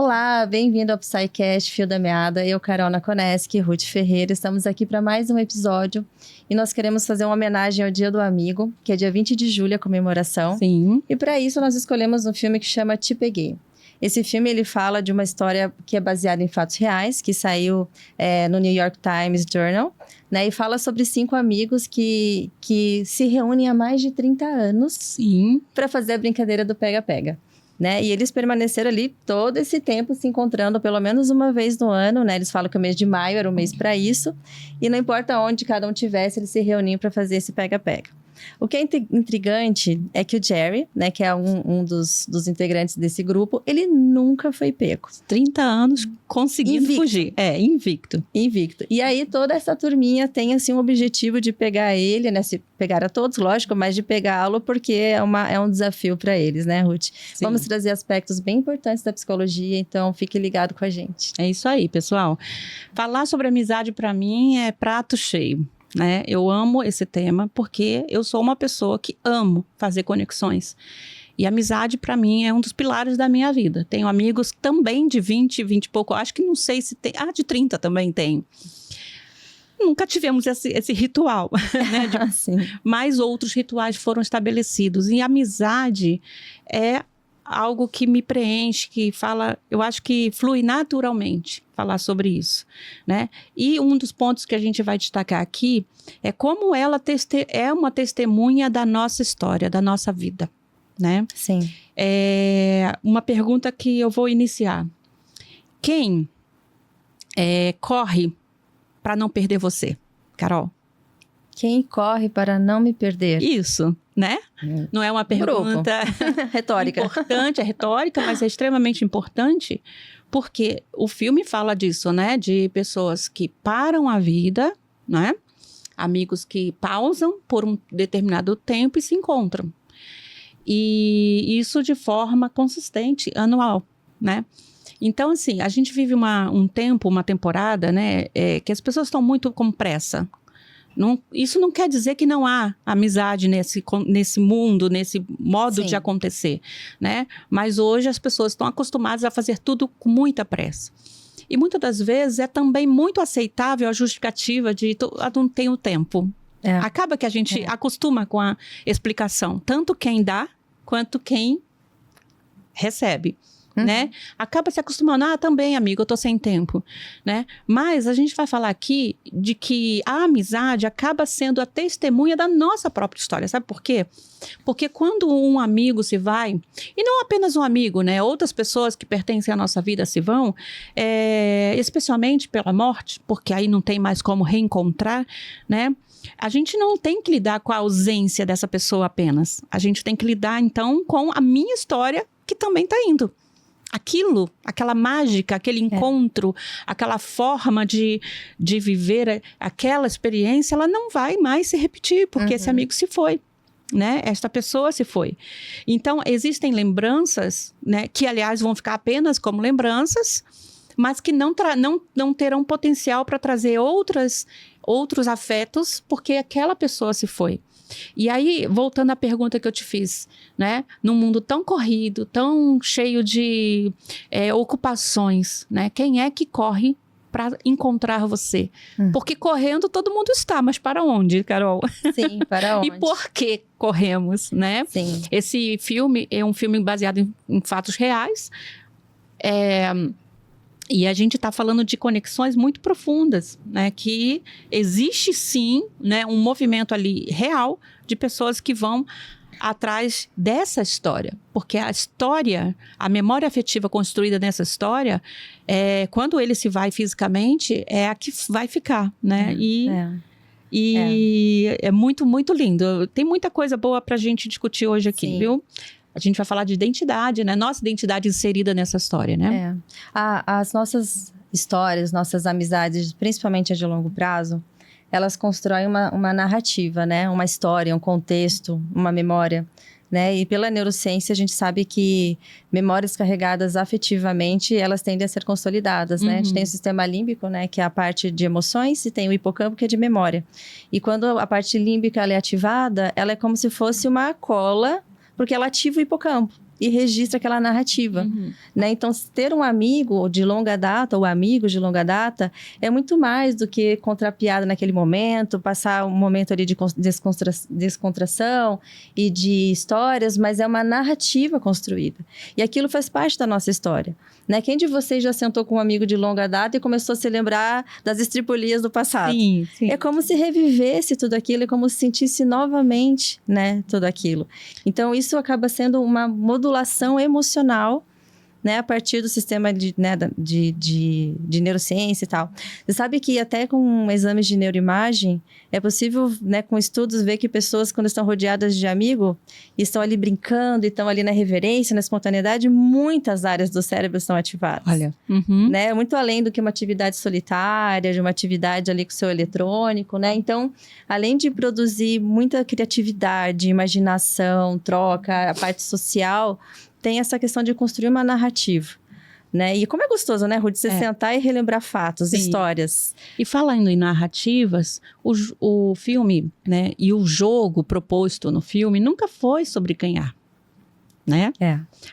Olá, bem-vindo ao PsyCast Fio da Meada. Eu, Carol Nakoneski, Ruth Ferreira, estamos aqui para mais um episódio e nós queremos fazer uma homenagem ao Dia do Amigo, que é dia 20 de julho, a comemoração. Sim. E para isso nós escolhemos um filme que chama Te Peguei. Esse filme ele fala de uma história que é baseada em fatos reais, que saiu no New York Times Journal, né? E fala sobre 5 amigos que se reúnem há mais de 30 anos para fazer a brincadeira do pega-pega. Né? E eles permaneceram ali todo esse tempo se encontrando pelo menos uma vez no ano, né? Eles falam que o mês de maio era o mês para isso. E não importa onde cada um tivesse, eles se reuniam para fazer esse pega-pega. O que é intrigante é que o Jerry, né, que é um dos integrantes desse grupo, ele nunca foi pego. 30 anos conseguindo fugir. Invicto. Invicto. E aí toda essa turminha tem assim um objetivo de pegar ele, né? Se pegar a todos, lógico, mas de pegá-lo porque é um desafio para eles, né, Ruth? Sim. Vamos trazer aspectos bem importantes da psicologia, então fique ligado com a gente. É isso aí, pessoal. Falar sobre amizade para mim é prato cheio. Né? Eu amo esse tema porque eu sou uma pessoa que amo fazer conexões. E amizade, para mim, é um dos pilares da minha vida. Tenho amigos também de 20 e pouco. Acho que não sei se tem... de 30 também tem. Nunca tivemos esse ritual, né? Mas outros rituais foram estabelecidos. E amizade é algo que me preenche, que fala, eu acho que flui naturalmente falar sobre isso, né? E um dos pontos que a gente vai destacar aqui é como ela é uma testemunha da nossa história, da nossa vida, né? Sim. Uma pergunta que eu vou iniciar. Quem corre para não perder você, Carol? Quem corre para não me perder? Isso, né? Não é uma pergunta retórica. Importante, é retórica, mas é extremamente importante, porque o filme fala disso, né? De pessoas que param a vida, né? Amigos que pausam por um determinado tempo e se encontram. E isso de forma consistente, anual, né? Então, assim, a gente vive uma temporada, né? Que as pessoas estão muito com pressa. Isso não quer dizer que não há amizade nesse mundo, nesse modo Sim. de acontecer, né? Mas hoje as pessoas estão acostumadas a fazer tudo com muita pressa. E muitas das vezes é também muito aceitável a justificativa de não tenho tempo. Acaba que a gente acostuma com a explicação, tanto quem dá quanto quem recebe. Né? Acaba se acostumando, também amigo, eu tô sem tempo, né? Mas a gente vai falar aqui de que a amizade acaba sendo a testemunha da nossa própria história, sabe por quê? Porque quando um amigo se vai, e não apenas um amigo, né? Outras pessoas que pertencem à nossa vida se vão, especialmente pela morte, porque aí não tem mais como reencontrar, né? A gente não tem que lidar com a ausência dessa pessoa apenas. A gente tem que lidar, então, com a minha história, que também tá indo. Aquela mágica, aquele encontro, aquela forma de viver aquela experiência, ela não vai mais se repetir, porque esse amigo se foi, né? Esta pessoa se foi. Então, existem lembranças, né, que, aliás, vão ficar apenas como lembranças, mas que não terão potencial para trazer outros afetos, porque aquela pessoa se foi. E aí, voltando à pergunta que eu te fiz, né? Num mundo tão corrido, tão cheio de ocupações, né? Quem é que corre para encontrar você? Porque correndo todo mundo está, mas para onde, Carol? Sim, para onde? E por que corremos, né? Sim. Esse filme é um filme baseado em fatos reais. E a gente está falando de conexões muito profundas, né? Que existe sim, né, um movimento ali real de pessoas que vão atrás dessa história. Porque a história, a memória afetiva construída nessa história, quando ele se vai fisicamente, é a que vai ficar, né? E é muito, muito lindo. Tem muita coisa boa para a gente discutir hoje aqui, sim. Viu? A gente vai falar de identidade, né? Nossa identidade inserida nessa história, né? As nossas histórias, nossas amizades, principalmente a de longo prazo, elas constroem uma narrativa, né? Uma história, um contexto, uma memória, né? E pela neurociência, a gente sabe que memórias carregadas afetivamente, elas tendem a ser consolidadas, né? A gente tem o sistema límbico, né? Que é a parte de emoções, e tem o hipocampo, que é de memória. E quando a parte límbica ela é ativada, ela é como se fosse uma cola, porque ela ativa o hipocampo. e registra aquela narrativa, né? Então, ter um amigo de longa data ou amigos de longa data é muito mais do que contrapiada naquele momento, passar um momento ali de descontração e de histórias, mas é uma narrativa construída. E aquilo faz parte da nossa história, né? Quem de vocês já sentou com um amigo de longa data e começou a se lembrar das estripulias do passado? Sim, sim. É como se revivesse tudo aquilo, é como se sentisse novamente, né, tudo aquilo. Então, isso acaba sendo uma modulação emocional, né, a partir do sistema de neurociência e tal. Você sabe que até com exames de neuroimagem, é possível, né, com estudos, ver que pessoas, quando estão rodeadas de amigo, estão ali brincando, estão ali na reverência, na espontaneidade, muitas áreas do cérebro estão ativadas. Olha. Né? Muito além do que uma atividade solitária, de uma atividade ali com o seu eletrônico, né? Então, além de produzir muita criatividade, imaginação, troca, a parte social, tem essa questão de construir uma narrativa, né? E como é gostoso, né, Ruth? Você sentar e relembrar fatos, Sim. Histórias. E falando em narrativas, o filme, né, e o jogo proposto no filme nunca foi sobre ganhar, né?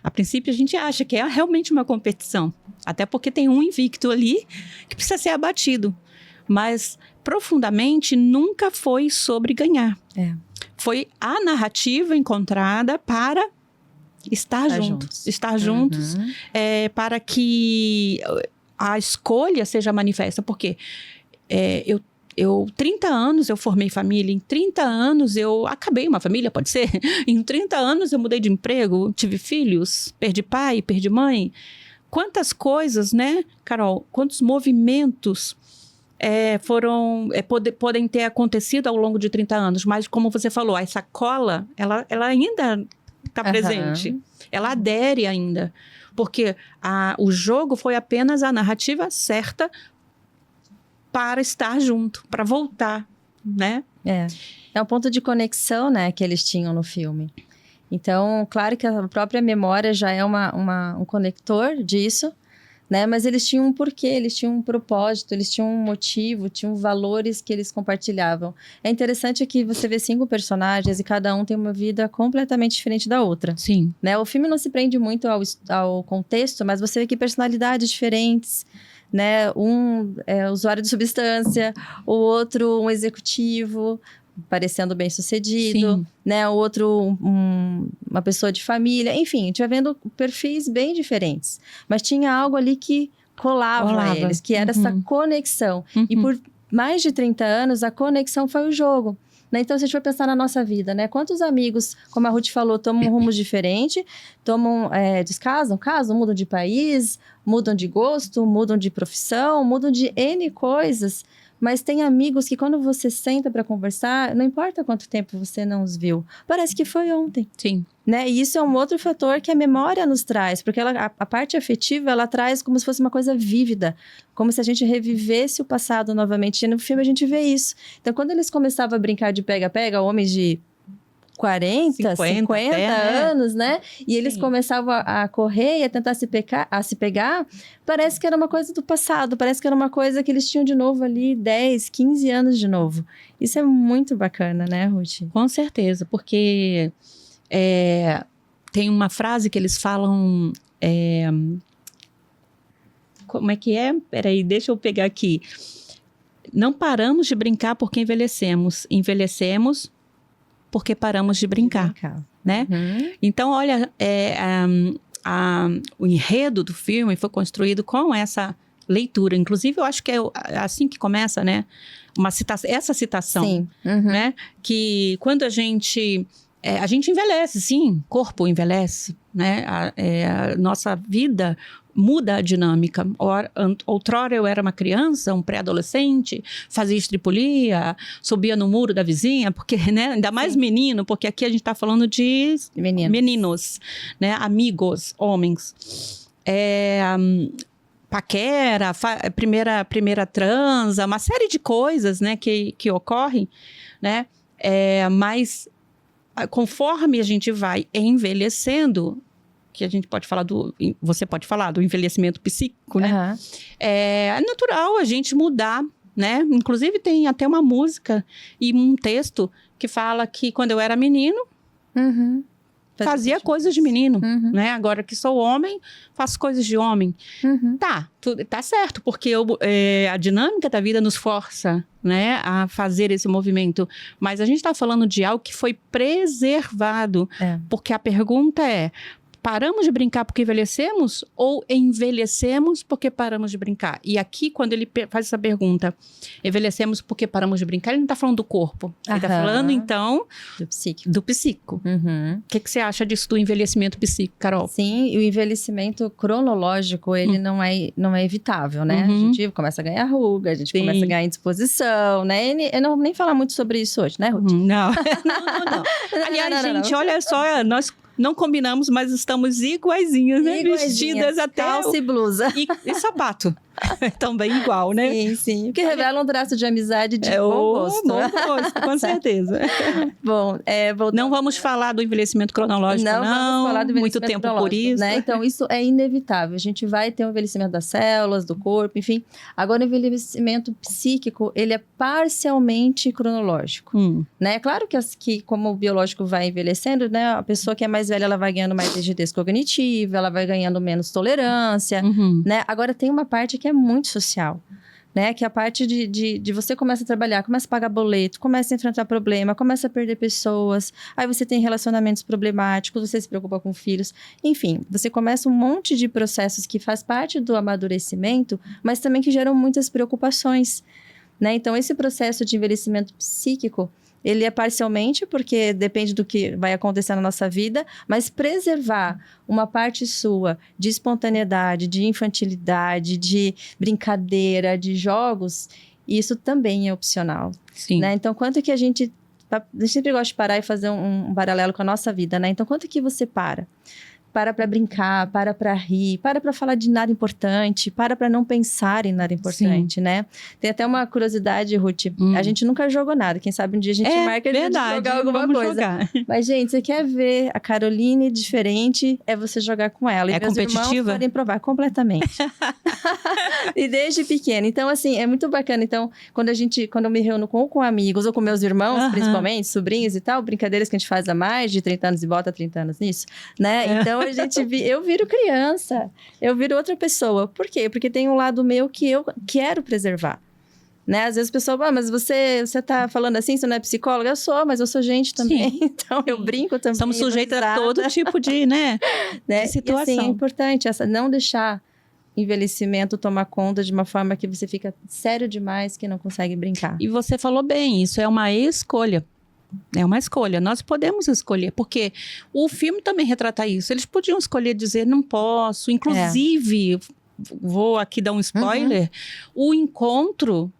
A princípio a gente acha que é realmente uma competição, até porque tem um invicto ali que precisa ser abatido, mas profundamente nunca foi sobre ganhar. Foi a narrativa encontrada para estar juntos, para que a escolha seja manifesta, porque eu 30 anos eu formei família, em 30 anos eu acabei uma família, pode ser? Em 30 anos eu mudei de emprego, tive filhos, perdi pai, perdi mãe. Quantas coisas, né, Carol? Quantos movimentos podem ter acontecido ao longo de 30 anos, mas como você falou, essa cola, ela ainda está presente, ela adere ainda, porque o jogo foi apenas a narrativa certa para estar junto, para voltar, né? É um ponto de conexão, né, que eles tinham no filme. Então, claro que a própria memória já é um conector disso, né? Mas eles tinham um porquê, eles tinham um propósito, eles tinham um motivo, tinham valores que eles compartilhavam. É interessante que você vê 5 personagens e cada um tem uma vida completamente diferente da outra. Sim. Né? O filme não se prende muito ao contexto, mas você vê que personalidades diferentes, né? Um é usuário de substância, o outro um executivo, parecendo bem-sucedido, né? O outro, uma pessoa de família. Enfim, a gente vai vendo perfis bem diferentes. Mas tinha algo ali que colava eles, que era essa conexão. E por mais de 30 anos, a conexão foi o jogo. Né? Então, se a gente for pensar na nossa vida, né? Quantos amigos, como a Ruth falou, tomam rumos diferentes, descasam, mudam de país, mudam de gosto, mudam de profissão, mudam de N coisas. Mas tem amigos que quando você senta para conversar, não importa quanto tempo você não os viu, parece que foi ontem. Sim. Né? E isso é um outro fator que a memória nos traz, porque a parte afetiva, ela traz como se fosse uma coisa vívida, como se a gente revivesse o passado novamente. E no filme a gente vê isso. Então, quando eles começavam a brincar de pega-pega, homens de 50 anos, né? E eles começavam a correr e a tentar se pegar, parece que era uma coisa do passado, parece que era uma coisa que eles tinham de novo ali 10, 15 anos de novo. Isso é muito bacana, né, Ruth? Com certeza, porque tem uma frase que eles falam... como é que é? Peraí, deixa eu pegar aqui. Não paramos de brincar porque envelhecemos. Envelhecemos porque paramos de brincar, né? Então, olha, o enredo do filme foi construído com essa leitura. Inclusive, eu acho que é assim que começa, né? Essa citação, sim. né? Que quando a gente envelhece, sim, corpo envelhece, né? A nossa vida muda a dinâmica. Outrora eu era uma criança, um pré-adolescente, fazia estripulia, subia no muro da vizinha, porque, né, ainda mais menino, porque aqui a gente está falando de meninos, né, amigos, homens. Paquera, primeira transa, uma série de coisas, né, que ocorrem, né, mas conforme a gente vai envelhecendo, que a gente pode falar você pode falar do envelhecimento psíquico, né? É natural a gente mudar, né? Inclusive tem até uma música e um texto que fala que quando eu era menino, fazia coisas de menino, né? Agora que sou homem, faço coisas de homem. Tá certo, porque a dinâmica da vida nos força, né, a fazer esse movimento. Mas a gente está falando de algo que foi preservado. Porque a pergunta é: paramos de brincar porque envelhecemos ou envelhecemos porque paramos de brincar? E aqui, quando ele faz essa pergunta, envelhecemos porque paramos de brincar, ele não está falando do corpo. Ele está falando, então, do psíquico. O que você acha disso do envelhecimento psíquico, Carol? Sim, e o envelhecimento cronológico, ele não é evitável, né? A gente começa a ganhar ruga, a gente começa a ganhar indisposição, né? Eu não vou nem falar muito sobre isso hoje, né, Ruth? Não. Aliás, gente, olha só, nós não combinamos, mas estamos iguaizinhas, né? Vestidas até... calça e blusa. E sapato. Também igual, né? Sim. O que revela um traço de amizade de bom gosto. Bom gosto, com certeza. Bom, não vamos falar do envelhecimento cronológico, não. Vamos falar do envelhecimento muito tempo por isso. Né? Então, isso é inevitável. A gente vai ter um envelhecimento das células, do corpo, enfim. Agora, o envelhecimento psíquico, ele é parcialmente cronológico. Né? É claro que como o biológico vai envelhecendo, né? A pessoa que é mais velha, ela vai ganhando mais rigidez cognitiva, ela vai ganhando menos tolerância, né? Agora, tem uma parte que é muito social, né? Que é a parte de você começa a trabalhar, começa a pagar boleto, começa a enfrentar problema, começa a perder pessoas, aí você tem relacionamentos problemáticos, você se preocupa com filhos, enfim, você começa um monte de processos que faz parte do amadurecimento, mas também que geram muitas preocupações, né? Então, esse processo de envelhecimento psíquico, ele é parcialmente, porque depende do que vai acontecer na nossa vida, mas preservar uma parte sua de espontaneidade, de infantilidade, de brincadeira, de jogos, isso também é opcional. Sim. Né? Então, quanto que a gente sempre gosta de parar e fazer um paralelo com a nossa vida, né? Então, quanto que você para brincar, para rir, para falar de nada importante, para não pensar em nada importante, Sim. né? Tem até uma curiosidade, Ruth, a gente nunca jogou nada, quem sabe um dia a gente marca de jogar alguma coisa. Jogar. Mas, gente, você quer ver a Caroline diferente, é você jogar com ela. E meus competitiva? Irmãos podem provar completamente. E desde pequena. Então, assim, é muito bacana. Então, quando eu me reúno com amigos, ou com meus irmãos, principalmente, sobrinhos e tal, brincadeiras que a gente faz há mais de 30 anos e bota 30 anos nisso, né? Então, eu viro criança, eu viro outra pessoa. Por quê? Porque tem um lado meu que eu quero preservar. Né? Às vezes a pessoa, mas você tá falando assim, você não é psicóloga? Eu sou, mas eu sou gente também. Sim. Então, eu brinco também. Somos sujeitos a todo tipo de, né? De situação. E, assim, é importante não deixar envelhecimento tomar conta de uma forma que você fica sério demais, que não consegue brincar. E você falou bem, isso é uma escolha. É uma escolha, nós podemos escolher, porque o filme também retrata isso. Eles podiam escolher dizer, não posso, inclusive, vou aqui dar um spoiler, o encontro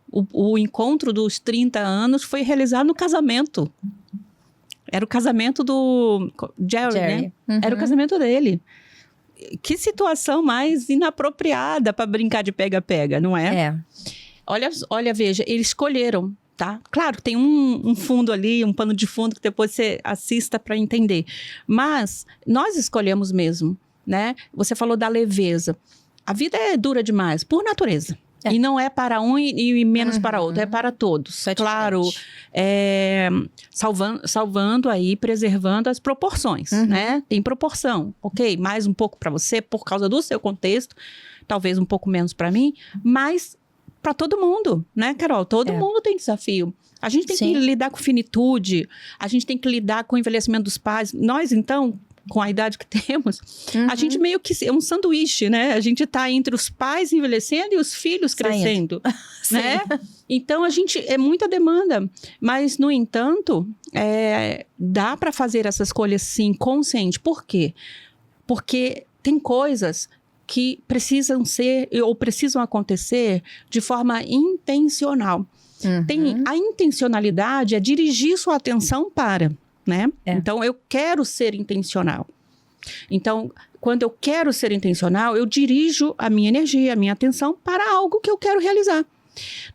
dos 30 anos foi realizado no casamento. Era o casamento do Jerry. Né? Era o casamento dele. Que situação mais inapropriada para brincar de pega-pega, não é? Olha, veja, eles escolheram. Tá? Claro, tem um fundo ali, um pano de fundo que depois você assista para entender. Mas nós escolhemos mesmo, né? Você falou da leveza. A vida é dura demais, por natureza. E não é para um e menos para outro, é para todos. Claro, salvando aí, preservando as proporções, né? Tem proporção, ok? Mais um pouco para você, por causa do seu contexto, talvez um pouco menos para mim, mas para todo mundo, né, Carol? Todo mundo tem desafio. A gente tem que lidar com finitude, a gente tem que lidar com o envelhecimento dos pais. Nós, então, com a idade que temos, a gente meio que é um sanduíche, né? A gente tá entre os pais envelhecendo e os filhos crescendo, né? Então, é muita demanda. Mas, no entanto, dá para fazer essa escolha, sim, consciente. Por quê? Porque tem coisas que precisam acontecer de forma intencional. A intencionalidade é dirigir sua atenção para, né? Então, eu quero ser intencional. Então, quando eu quero ser intencional, eu dirijo a minha energia, a minha atenção para algo que eu quero realizar,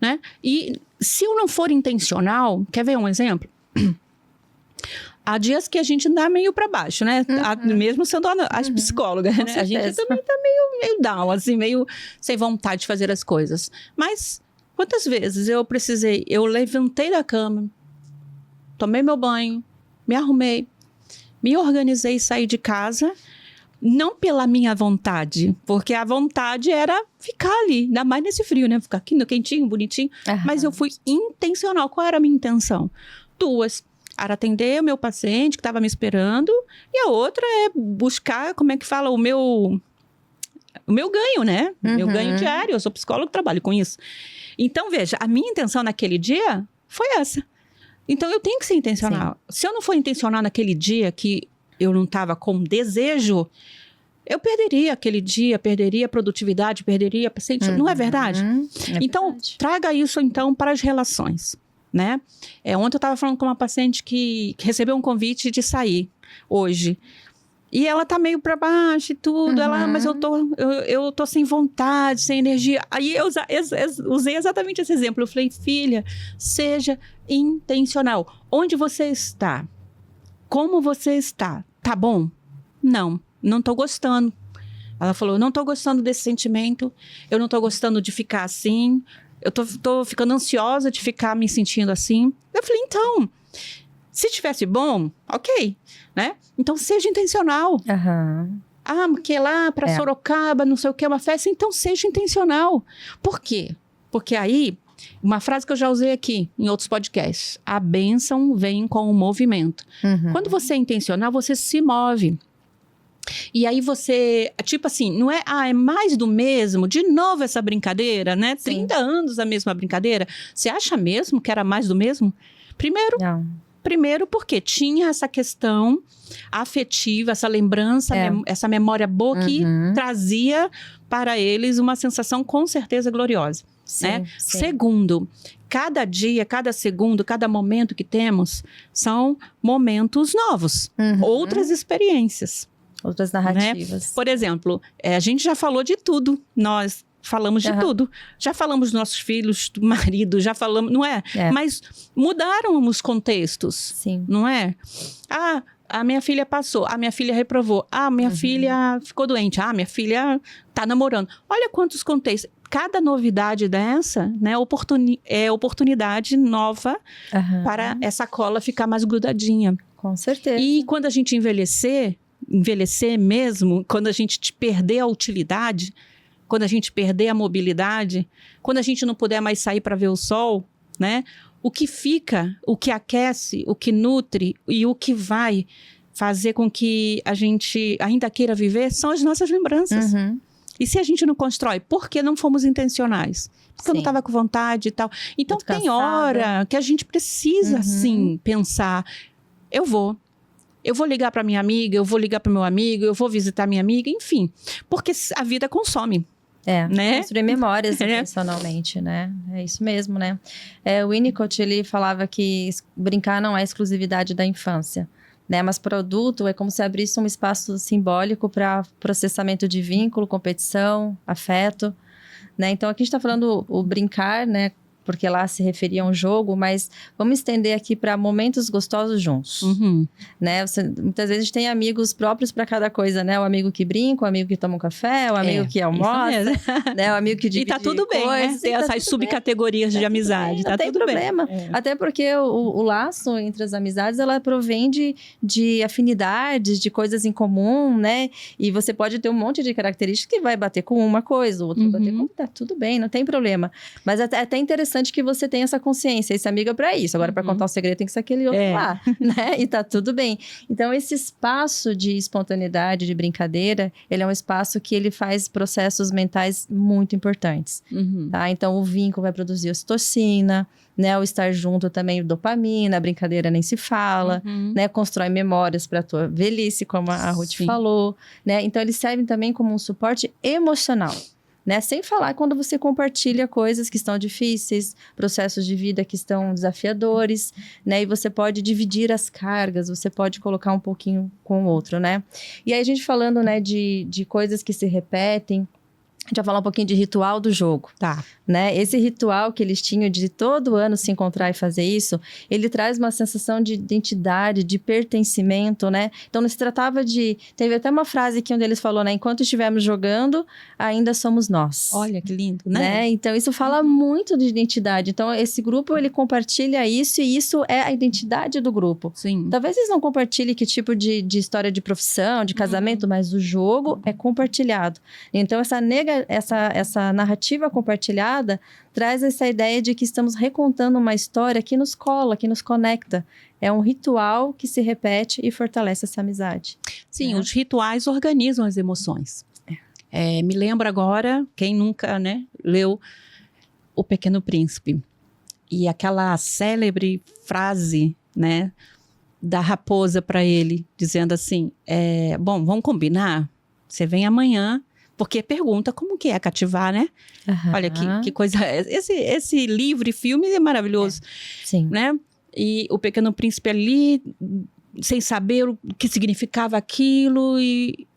né? E se eu não for intencional, quer ver um exemplo? Há dias que a gente dá meio para baixo, né? Mesmo sendo as psicólogas, né? A gente também tá meio down, assim, meio sem vontade de fazer as coisas. Mas quantas vezes eu levantei da cama, tomei meu banho, me arrumei, me organizei e saí de casa, não pela minha vontade, porque a vontade era ficar ali, ainda mais nesse frio, né? Ficar aqui no quentinho, bonitinho. Mas eu fui intencional. Qual era a minha intenção? Duas. Era atender o meu paciente que estava me esperando, e a outra é buscar, como é que fala, o meu ganho, né? Meu ganho diário. Eu sou psicólogo, trabalho com isso. Então, veja, a minha intenção naquele dia foi essa. Então, eu tenho que ser intencional. Sim. Se eu não for intencional naquele dia que eu não estava com desejo, eu perderia aquele dia, perderia a produtividade, perderia paciente. Não é verdade? Então, verdade. Traga isso, então, para as relações, né? Ontem eu estava falando com uma paciente que recebeu um convite de sair hoje. E ela tá meio para baixo e tudo. Ela, mas eu tô sem vontade, sem energia. Aí eu usei exatamente esse exemplo. Eu falei, filha, seja intencional. Onde você está? Como você está? Tá bom? Não tô gostando. Ela falou, não tô gostando desse sentimento. Eu não tô gostando de ficar assim. Eu tô ficando ansiosa de ficar me sentindo assim. Eu falei, então... Se estivesse bom, ok, né? Então, seja intencional. Porque lá para Sorocaba, não sei o que, é uma festa. Então, seja intencional. Por quê? Porque aí, uma frase que eu já usei aqui em outros podcasts. A bênção vem com o movimento. Quando você é intencional, você se move. E aí você, tipo assim, não é, é mais do mesmo, de novo essa brincadeira, né? Sim. 30 anos a mesma brincadeira. Você acha mesmo que era mais do mesmo? Primeiro porque tinha essa questão afetiva, essa lembrança, essa memória boa que trazia para eles uma sensação com certeza gloriosa. Sim, né? Sim. Segundo, cada dia, cada segundo, cada momento que temos são momentos novos, outras experiências. Outras narrativas. Né? Por exemplo, a gente já falou de tudo, nós falamos de tudo. Já falamos dos nossos filhos, do marido, já falamos, não é? Mas mudaram os contextos, sim. Não é? A minha filha passou, a minha filha reprovou, a minha filha ficou doente, a minha filha tá namorando. Olha quantos contextos. Cada novidade dessa, né, é oportunidade nova para essa cola ficar mais grudadinha. Com certeza. E quando a gente envelhecer mesmo, quando a gente perder a utilidade, quando a gente perder a mobilidade, quando a gente não puder mais sair para ver o sol, né? O que fica, o que aquece, o que nutre e o que vai fazer com que a gente ainda queira viver são as nossas lembranças. E se a gente não constrói, por que não fomos intencionais? Porque eu não estava com vontade e tal. Então muito tem hora que a gente precisa, sim, pensar, eu vou ligar para minha amiga, eu vou ligar para meu amigo, eu vou visitar minha amiga, enfim. Porque a vida consome. Né? Construir memórias intencionalmente, né? É isso mesmo, né? O Winnicott, ele falava que brincar não é exclusividade da infância, né? Mas para o adulto é como se abrisse um espaço simbólico para processamento de vínculo, competição, afeto, né? Então aqui a gente está falando o brincar, né? Porque lá se referia a um jogo, mas vamos estender aqui para momentos gostosos juntos, né? Muitas vezes a gente tem amigos próprios para cada coisa, né? O amigo que brinca, o amigo que toma um café, o amigo que almoça, né? O amigo que divide coisas. E tá tudo bem, né? Tem essas subcategorias de amizade, tá tudo bem. Não tem problema. Até porque o laço entre as amizades, ela provém de afinidades, de coisas em comum, né? E você pode ter um monte de características que vai bater com uma coisa, o outro vai bater com... Tá tudo bem, não tem problema. Mas até interessante que você tenha essa consciência, esse amigo é pra isso. Agora, para contar um segredo, tem que ser aquele outro lá, né? E tá tudo bem. Então, esse espaço de espontaneidade, de brincadeira, ele é um espaço que ele faz processos mentais muito importantes, tá? Então, o vínculo vai produzir ocitocina, né? O estar junto também, dopamina, a brincadeira nem se fala, né? Constrói memórias para tua velhice, como a Ruth falou, né? Então, eles servem também como um suporte emocional. Né? Sem falar quando você compartilha coisas que estão difíceis, processos de vida que estão desafiadores, né? E você pode dividir as cargas, você pode colocar um pouquinho com o outro, né? E aí a gente falando, né, de coisas que se repetem, A gente vai falar um pouquinho de ritual do jogo. Tá. Né? Esse ritual que eles tinham de todo ano se encontrar e fazer isso, ele traz uma sensação de identidade, de pertencimento, né? Então, não se tratava de... Teve até uma frase que um deles falou, né? Enquanto estivermos jogando, ainda somos nós. Olha que lindo, né? Então, isso fala muito de identidade. Então, esse grupo, ele compartilha isso e isso é a identidade do grupo. Sim. Talvez eles não compartilhem que tipo de história de profissão, de casamento, mas o jogo é compartilhado. Então, essa narrativa compartilhada traz essa ideia de que estamos recontando uma história que nos cola, que nos conecta. É um ritual que se repete e fortalece essa amizade. Sim, os rituais organizam as emoções. Me lembro agora, quem nunca, né, leu O Pequeno Príncipe. E aquela célebre frase, né, da raposa para ele, dizendo assim, bom, vamos combinar? Você vem amanhã, porque pergunta como que é cativar, né? Olha que coisa... Esse livro e filme é maravilhoso. Sim. Né? E o Pequeno Príncipe ali, sem saber o que significava aquilo, e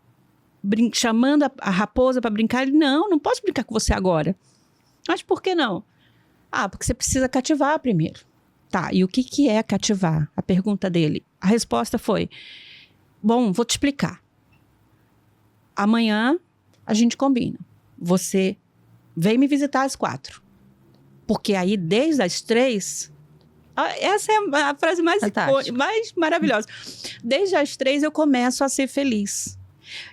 chamando a raposa para brincar. Ele, não posso brincar com você agora. Mas por que não? Porque você precisa cativar primeiro. Tá, e o que é cativar? A pergunta dele. A resposta foi, bom, vou te explicar. Amanhã a gente combina. Você vem me visitar às 4. Porque aí, desde as 3... Essa é a frase mais maravilhosa. Desde as 3 eu começo a ser feliz.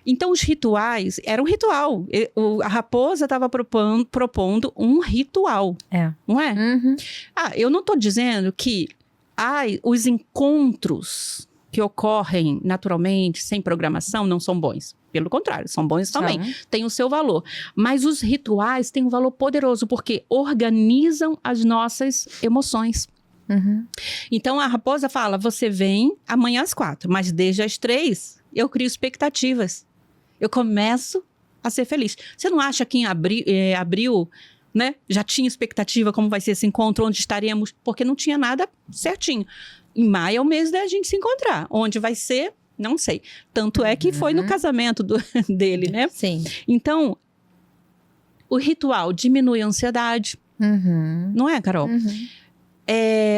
Então, os rituais... Era um ritual. A raposa estava propondo um ritual. Não é? Uhum. Eu não estou dizendo que os encontros que ocorrem naturalmente, sem programação, não são bons. Pelo contrário, são bons também. Tem o seu valor. Mas os rituais têm um valor poderoso, porque organizam as nossas emoções. Uhum. Então, a raposa fala, você vem amanhã às 4, mas desde as 3, eu crio expectativas. Eu começo a ser feliz. Você não acha que em abril, né, já tinha expectativa como vai ser esse encontro, onde estaremos? Porque não tinha nada certinho. Em maio é o mês da gente se encontrar. Onde vai ser, não sei. Tanto é que foi no casamento dele, né? Sim. Então, o ritual diminui a ansiedade. Uhum. Não é, Carol? Uhum.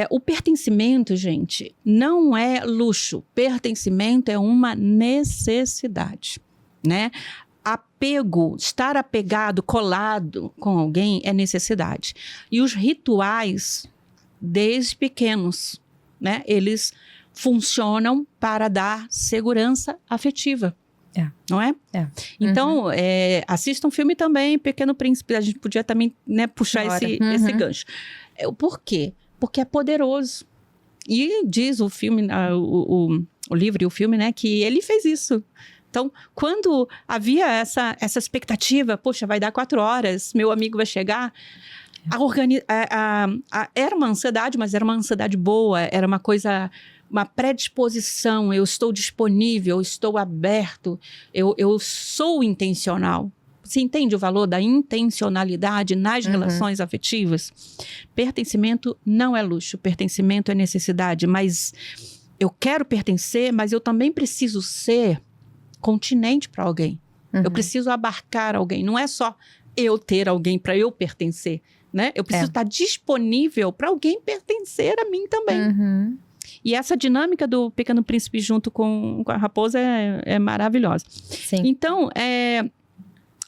O pertencimento, gente, não é luxo. Pertencimento é uma necessidade, né? Apego, estar apegado, colado com alguém é necessidade. E os rituais, desde pequenos, né? Eles funcionam para dar segurança afetiva. Não é? Então, assista um filme também, Pequeno Príncipe. A gente podia também, né, puxar esse gancho. Por quê? Porque é poderoso. E diz o filme, o livro e o filme, né, que ele fez isso. Então, quando havia essa expectativa, poxa, vai dar 4 horas, meu amigo vai chegar... Era uma ansiedade, mas era uma ansiedade boa, era uma coisa, uma predisposição, eu estou disponível, eu estou aberto, eu sou intencional. Você entende o valor da intencionalidade nas relações afetivas? Pertencimento não é luxo, pertencimento é necessidade, mas eu quero pertencer, mas eu também preciso ser continente para alguém. Eu preciso abarcar alguém, não é só eu ter alguém para eu pertencer. Né? Eu preciso estar disponível para alguém pertencer a mim também. E essa dinâmica do Pequeno Príncipe junto com a raposa é maravilhosa. Sim. Então,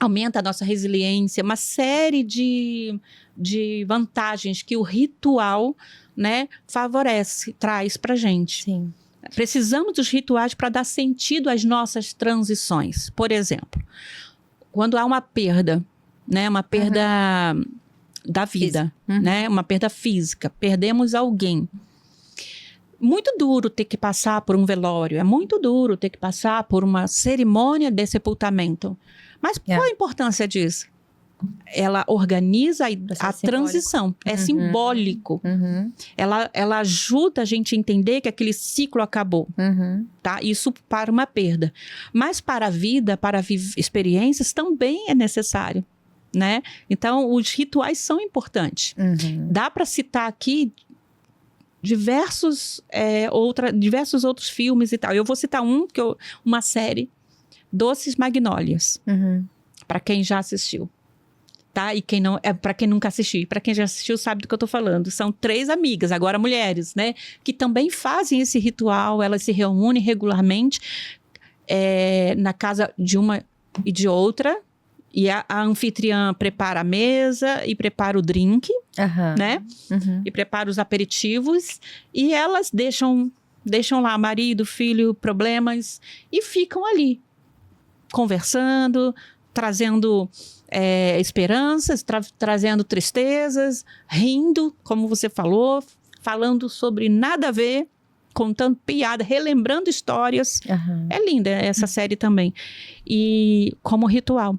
aumenta a nossa resiliência, uma série de vantagens que o ritual, né, favorece, traz para a gente. Sim. Precisamos dos rituais para dar sentido às nossas transições. Por exemplo, quando há uma perda, né, uma perda... da vida, né? Uma perda física. Perdemos alguém. Muito duro ter que passar por um velório. É muito duro ter que passar por uma cerimônia de sepultamento. Mas qual a importância disso? Ela organiza a transição. É simbólico. Ela ajuda a gente a entender que aquele ciclo acabou. Tá? Isso para uma perda. Mas para a vida, para experiências, também é necessário. Né? Então, os rituais são importantes. Dá para citar aqui diversos outros filmes e tal. Eu vou citar uma série, Doces Magnólias, para quem já assistiu. tá? E quem não, para quem nunca assistiu, para quem já assistiu sabe do que eu tô falando. São 3 amigas, agora mulheres, né? Que também fazem esse ritual, elas se reúnem regularmente na casa de uma e de outra. E a anfitriã prepara a mesa e prepara o drink, né? E prepara os aperitivos. E elas deixam lá marido, filho, problemas e ficam ali, conversando, trazendo esperanças, trazendo tristezas, rindo, como você falou, falando sobre nada a ver, contando piada, relembrando histórias. É linda essa série também. E como ritual.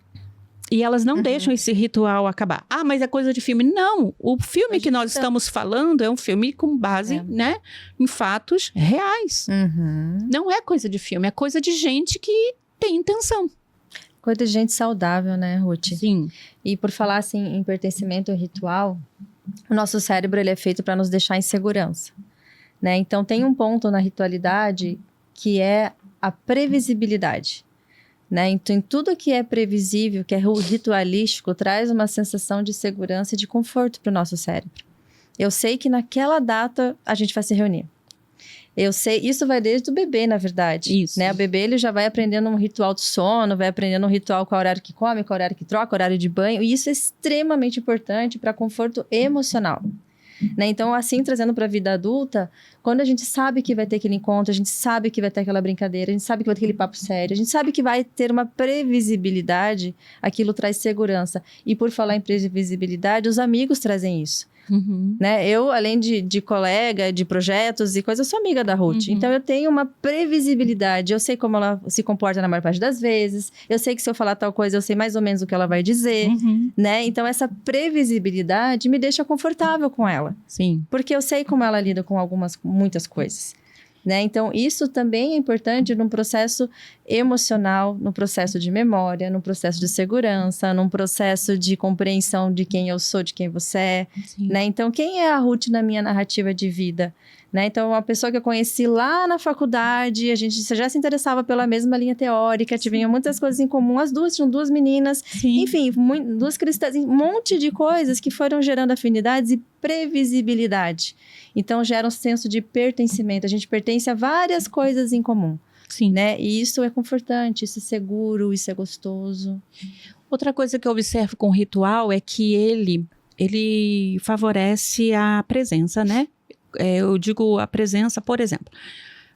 E elas não deixam esse ritual acabar. Ah, mas é coisa de filme. Não, o filme que nós estamos falando é um filme com base, né, em fatos reais. Não é coisa de filme, é coisa de gente que tem intenção. Coisa de gente saudável, né, Ruth? Sim. E por falar assim em pertencimento ritual, o nosso cérebro ele é feito para nos deixar em segurança, né? Então tem um ponto na ritualidade que é a previsibilidade. Né? Então, tudo que é previsível, que é ritualístico, traz uma sensação de segurança e de conforto para o nosso cérebro. Eu sei que naquela data a gente vai se reunir. Eu sei, isso vai desde o bebê, na verdade. Isso. Né? O bebê ele já vai aprendendo um ritual de sono, vai aprendendo um ritual com o horário que come, com o horário que troca, o horário de banho. E isso é extremamente importante para conforto emocional. Né? Então, assim, trazendo para a vida adulta, quando a gente sabe que vai ter aquele encontro, a gente sabe que vai ter aquela brincadeira, a gente sabe que vai ter aquele papo sério, a gente sabe que vai ter uma previsibilidade, aquilo traz segurança. E por falar em previsibilidade, os amigos trazem isso. Né? Eu, além de colega, de projetos e coisas, eu sou amiga da Ruth. Então, eu tenho uma previsibilidade. Eu sei como ela se comporta na maior parte das vezes. Eu sei que se eu falar tal coisa, eu sei mais ou menos o que ela vai dizer. Né? Então, essa previsibilidade me deixa confortável com ela. Sim. Porque eu sei como ela lida com muitas coisas. Né? Então, isso também é importante num processo emocional, no processo de memória, no processo de segurança, num processo de compreensão de quem eu sou, de quem você é. Né? Então, quem é a Ruth na minha narrativa de vida? Né? Então, uma pessoa que eu conheci lá na faculdade, a gente já se interessava pela mesma linha teórica, tinha muitas coisas em comum, as duas tinham 2 meninas, enfim, 2 cristãs, um monte de coisas que foram gerando afinidades e previsibilidade. Então, gera um senso de pertencimento, a gente pertence a várias coisas em comum. Sim. Né? E isso é confortante, isso é seguro, isso é gostoso. Outra coisa que eu observo com o ritual é que ele favorece a presença, né? Eu digo a presença, por exemplo,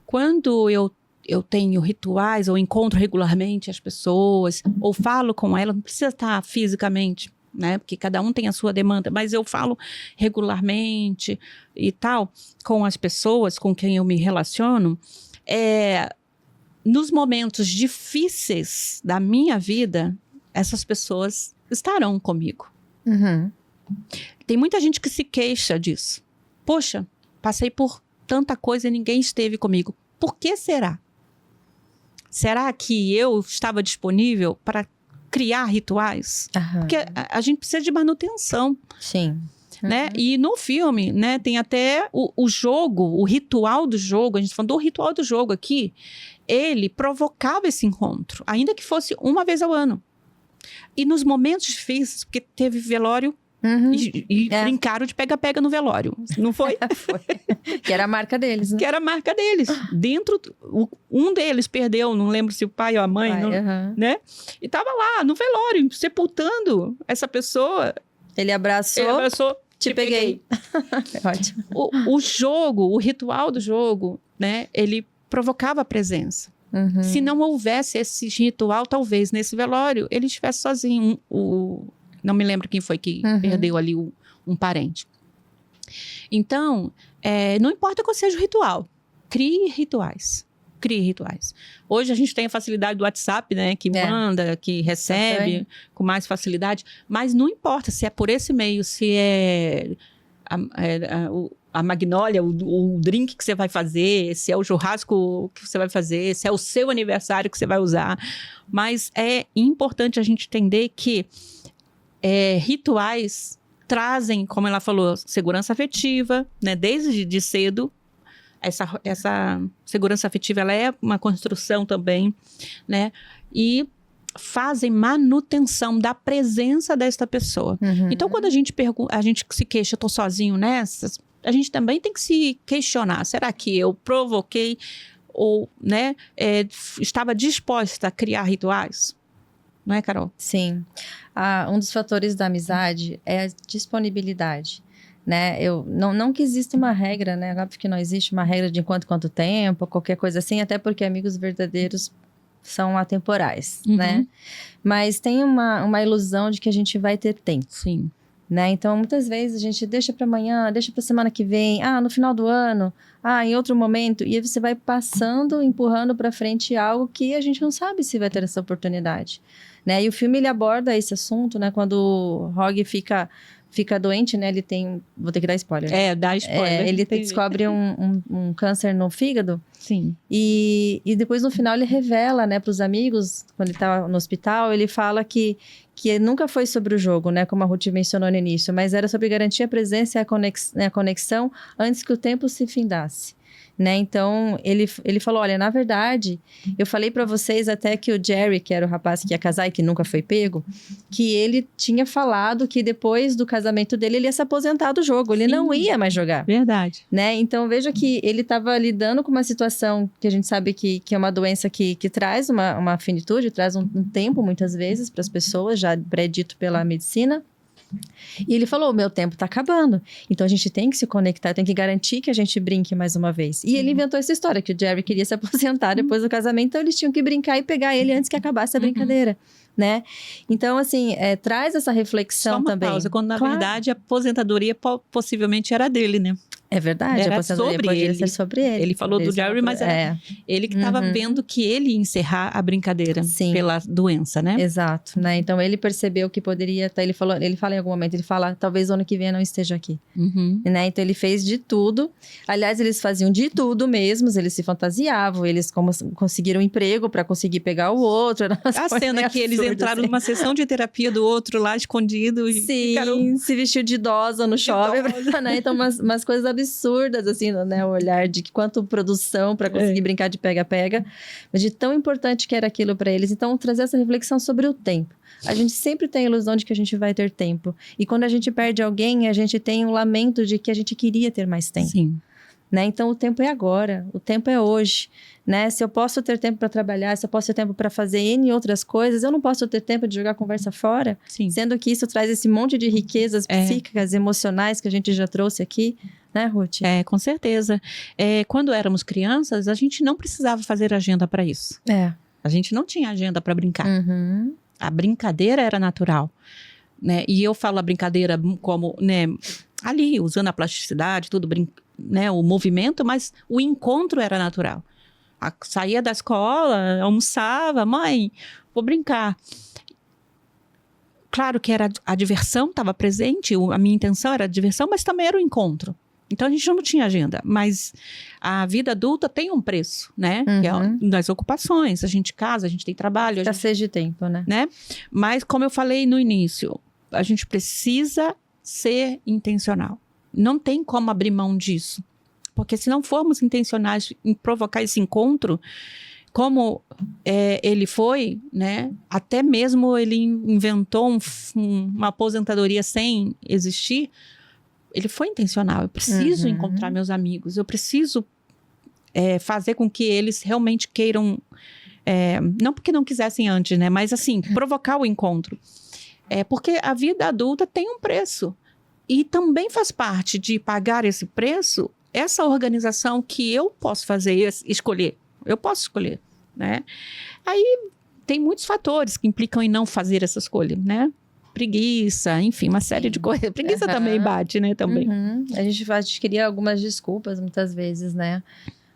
quando eu tenho rituais, ou encontro regularmente as pessoas, ou falo com elas, não precisa estar fisicamente, né? Porque cada um tem a sua demanda, mas eu falo regularmente e tal, com as pessoas com quem eu me relaciono, nos momentos difíceis da minha vida, essas pessoas estarão comigo. Tem muita gente que se queixa disso. Poxa, passei por tanta coisa e ninguém esteve comigo. Por que será? Será que eu estava disponível para criar rituais? Porque a gente precisa de manutenção. Sim. Né? E no filme, né, tem até o jogo, o ritual do jogo, a gente falou do ritual do jogo aqui, ele provocava esse encontro, ainda que fosse uma vez ao ano. E nos momentos difíceis, porque teve velório, e brincaram de pega-pega no velório. Não foi? Foi. Que era a marca deles, né? Que era a marca deles. Um deles perdeu, não lembro se o pai ou a mãe, né? E tava lá, no velório, sepultando essa pessoa. Ele abraçou, te peguei. Ótimo. O jogo, o ritual do jogo, né? Ele provocava a presença. Se não houvesse esse ritual, talvez nesse velório, ele estivesse sozinho. Não me lembro quem foi que perdeu ali um parente. Então, não importa qual seja o ritual, crie rituais. Hoje a gente tem a facilidade do WhatsApp, né? Que manda, que recebe com mais facilidade. Mas não importa se é por esse meio, se é a magnólia, o drink que você vai fazer, se é o churrasco que você vai fazer, se é o seu aniversário que você vai usar. Mas é importante a gente entender que rituais trazem, como ela falou, segurança afetiva, né? Desde de cedo. Essa segurança afetiva, ela é uma construção também, né? E fazem manutenção da presença desta pessoa. Então, quando a gente se queixa, eu tô sozinho nessas, a gente também tem que se questionar. Será que eu provoquei ou, né, estava disposta a criar rituais? Não é, Carol? Sim. Um dos fatores da amizade é a disponibilidade, né? Não que exista uma regra, né? Óbvio que não existe uma regra de quanto tempo, qualquer coisa assim, até porque amigos verdadeiros são atemporais, né? Mas tem uma ilusão de que a gente vai ter tempo. Sim. Né? Então, muitas vezes a gente deixa para amanhã, deixa para semana que vem, no final do ano, em outro momento, e aí você vai passando, empurrando para frente algo que a gente não sabe se vai ter essa oportunidade, né? E o filme ele aborda esse assunto, né? Quando o Rogue fica doente, né? Ele tem, vou ter que dar spoiler. Dá spoiler. Ele descobre um câncer no fígado. Sim. E depois no final ele revela, né, para os amigos, quando ele estava no hospital, ele fala que nunca foi sobre o jogo, né, como a Ruth mencionou no início, mas era sobre garantir a presença e a conexão antes que o tempo se findasse. Né? Então, ele falou, olha, na verdade, eu falei para vocês até que o Jerry, que era o rapaz que ia casar e que nunca foi pego, que ele tinha falado que depois do casamento dele, ele ia se aposentar do jogo, ele não ia mais jogar. Verdade. Né? Então, veja que ele estava lidando com uma situação que a gente sabe que é uma doença que traz uma finitude, traz um tempo, muitas vezes, para as pessoas, já predito pela medicina. E ele falou, meu tempo tá acabando, então a gente tem que se conectar, tem que garantir que a gente brinque mais uma vez. E ele inventou essa história, que o Jerry queria se aposentar depois do casamento, então eles tinham que brincar e pegar ele antes que acabasse a brincadeira, né? Então, assim, traz essa reflexão. Só uma também. Pausa, quando na verdade a aposentadoria possivelmente era dele, né? É verdade, era a aposentadoria podia ser sobre ele. Ele falou do Jerry, mas era ele que estava vendo que ele ia encerrar a brincadeira pela doença, né? Exato, né? Então ele percebeu que poderia estar, ele fala em algum momento, ele fala, talvez ano que vem eu não esteja aqui. Né? Então ele fez de tudo. Aliás, eles faziam de tudo mesmo, eles se fantasiavam, eles conseguiram um emprego para conseguir pegar o outro. A cena que eles entraram numa sessão de terapia do outro lá, escondido. E ficaram... se vestiu de idosa no shopping, né? Então umas coisas absurdas, assim, né? O olhar de quanto produção para conseguir brincar de pega-pega, mas de tão importante que era aquilo para eles. Então, trazer essa reflexão sobre o tempo. A gente sempre tem a ilusão de que a gente vai ter tempo. E quando a gente perde alguém, a gente tem um lamento de que a gente queria ter mais tempo. Sim. Né? Então, o tempo é agora, o tempo é hoje, né? Se eu posso ter tempo para trabalhar, se eu posso ter tempo para fazer N outras coisas, eu não posso ter tempo de jogar a conversa fora, sendo que isso traz esse monte de riquezas psíquicas, emocionais que a gente já trouxe aqui, né, Ruth? Com certeza. Quando éramos crianças, a gente não precisava fazer agenda para isso. A gente não tinha agenda para brincar. A brincadeira era natural, né? E eu falo a brincadeira como, né, ali, usando a plasticidade, tudo, né, o movimento, mas o encontro era natural. Saía da escola, almoçava, mãe, vou brincar. Claro que a diversão estava presente, a minha intenção era a diversão, mas também era o encontro. Então, a gente não tinha agenda, mas a vida adulta tem um preço, né? Que é das ocupações, a gente casa, a gente tem trabalho. Escassez de tempo, né? Mas, como eu falei no início, a gente precisa ser intencional. Não tem como abrir mão disso. Porque se não formos intencionais em provocar esse encontro, como ele foi, né? Até mesmo ele inventou uma aposentadoria sem existir, ele foi intencional. Eu preciso encontrar meus amigos, eu preciso fazer com que eles realmente queiram, não porque não quisessem antes, né? Mas assim, provocar o encontro. Porque a vida adulta tem um preço. E também faz parte de pagar esse preço, essa organização que eu posso fazer, escolher. Eu posso escolher, né? Aí tem muitos fatores que implicam em não fazer essa escolha, né? Preguiça, enfim, uma série de coisas. Preguiça também bate, né? Também. A gente queria algumas desculpas, muitas vezes, né?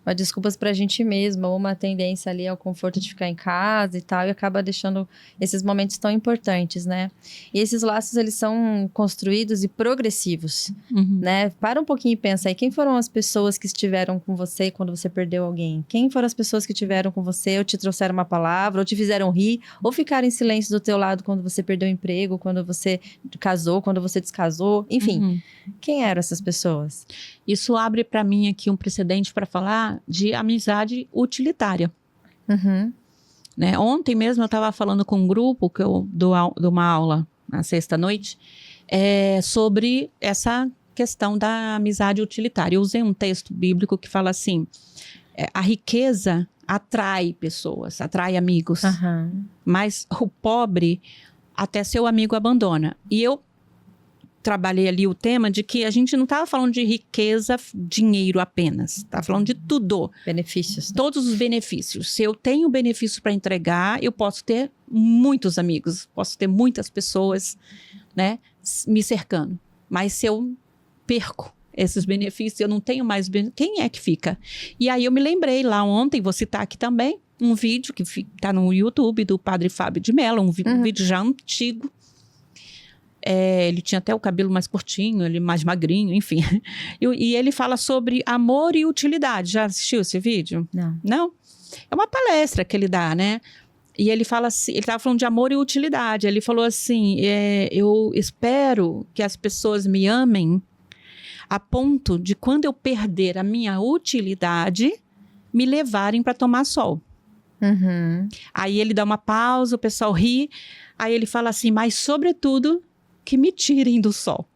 Uma desculpas pra gente mesma, ou uma tendência ali ao conforto de ficar em casa e tal, e acaba deixando esses momentos tão importantes, né? E esses laços, eles são construídos e progressivos, né? Para um pouquinho e pensa aí, quem foram as pessoas que estiveram com você quando você perdeu alguém? Quem foram as pessoas que estiveram com você, ou te trouxeram uma palavra, ou te fizeram rir, ou ficaram em silêncio do teu lado quando você perdeu o emprego, quando você casou, quando você descasou, enfim. Quem eram essas pessoas? Isso abre para mim aqui um precedente para falar de amizade utilitária. né? Ontem mesmo eu estava falando com um grupo que eu dou uma aula na sexta-noite sobre essa questão da amizade utilitária. Eu usei um texto bíblico que fala assim, a riqueza atrai pessoas, atrai amigos, mas o pobre até seu amigo abandona. E eu trabalhei ali o tema de que a gente não estava falando de riqueza, dinheiro apenas. Estava falando de tudo. Benefícios. Todos os benefícios. Se eu tenho benefício para entregar, eu posso ter muitos amigos, posso ter muitas pessoas, né, me cercando. Mas se eu perco esses benefícios, eu não tenho mais benefícios, quem é que fica? E aí eu me lembrei lá ontem, vou citar aqui também, um vídeo que está no YouTube do Padre Fábio de Mello, um vídeo já antigo. Ele tinha até o cabelo mais curtinho, ele mais magrinho, enfim. E ele fala sobre amor e utilidade. Já assistiu esse vídeo? Não. Não? É uma palestra que ele dá, né? E ele fala assim, ele estava falando de amor e utilidade. Ele falou assim, eu espero que as pessoas me amem a ponto de quando eu perder a minha utilidade, me levarem para tomar sol. Aí ele dá uma pausa, o pessoal ri. Aí ele fala assim, mas sobretudo que me tirem do sol.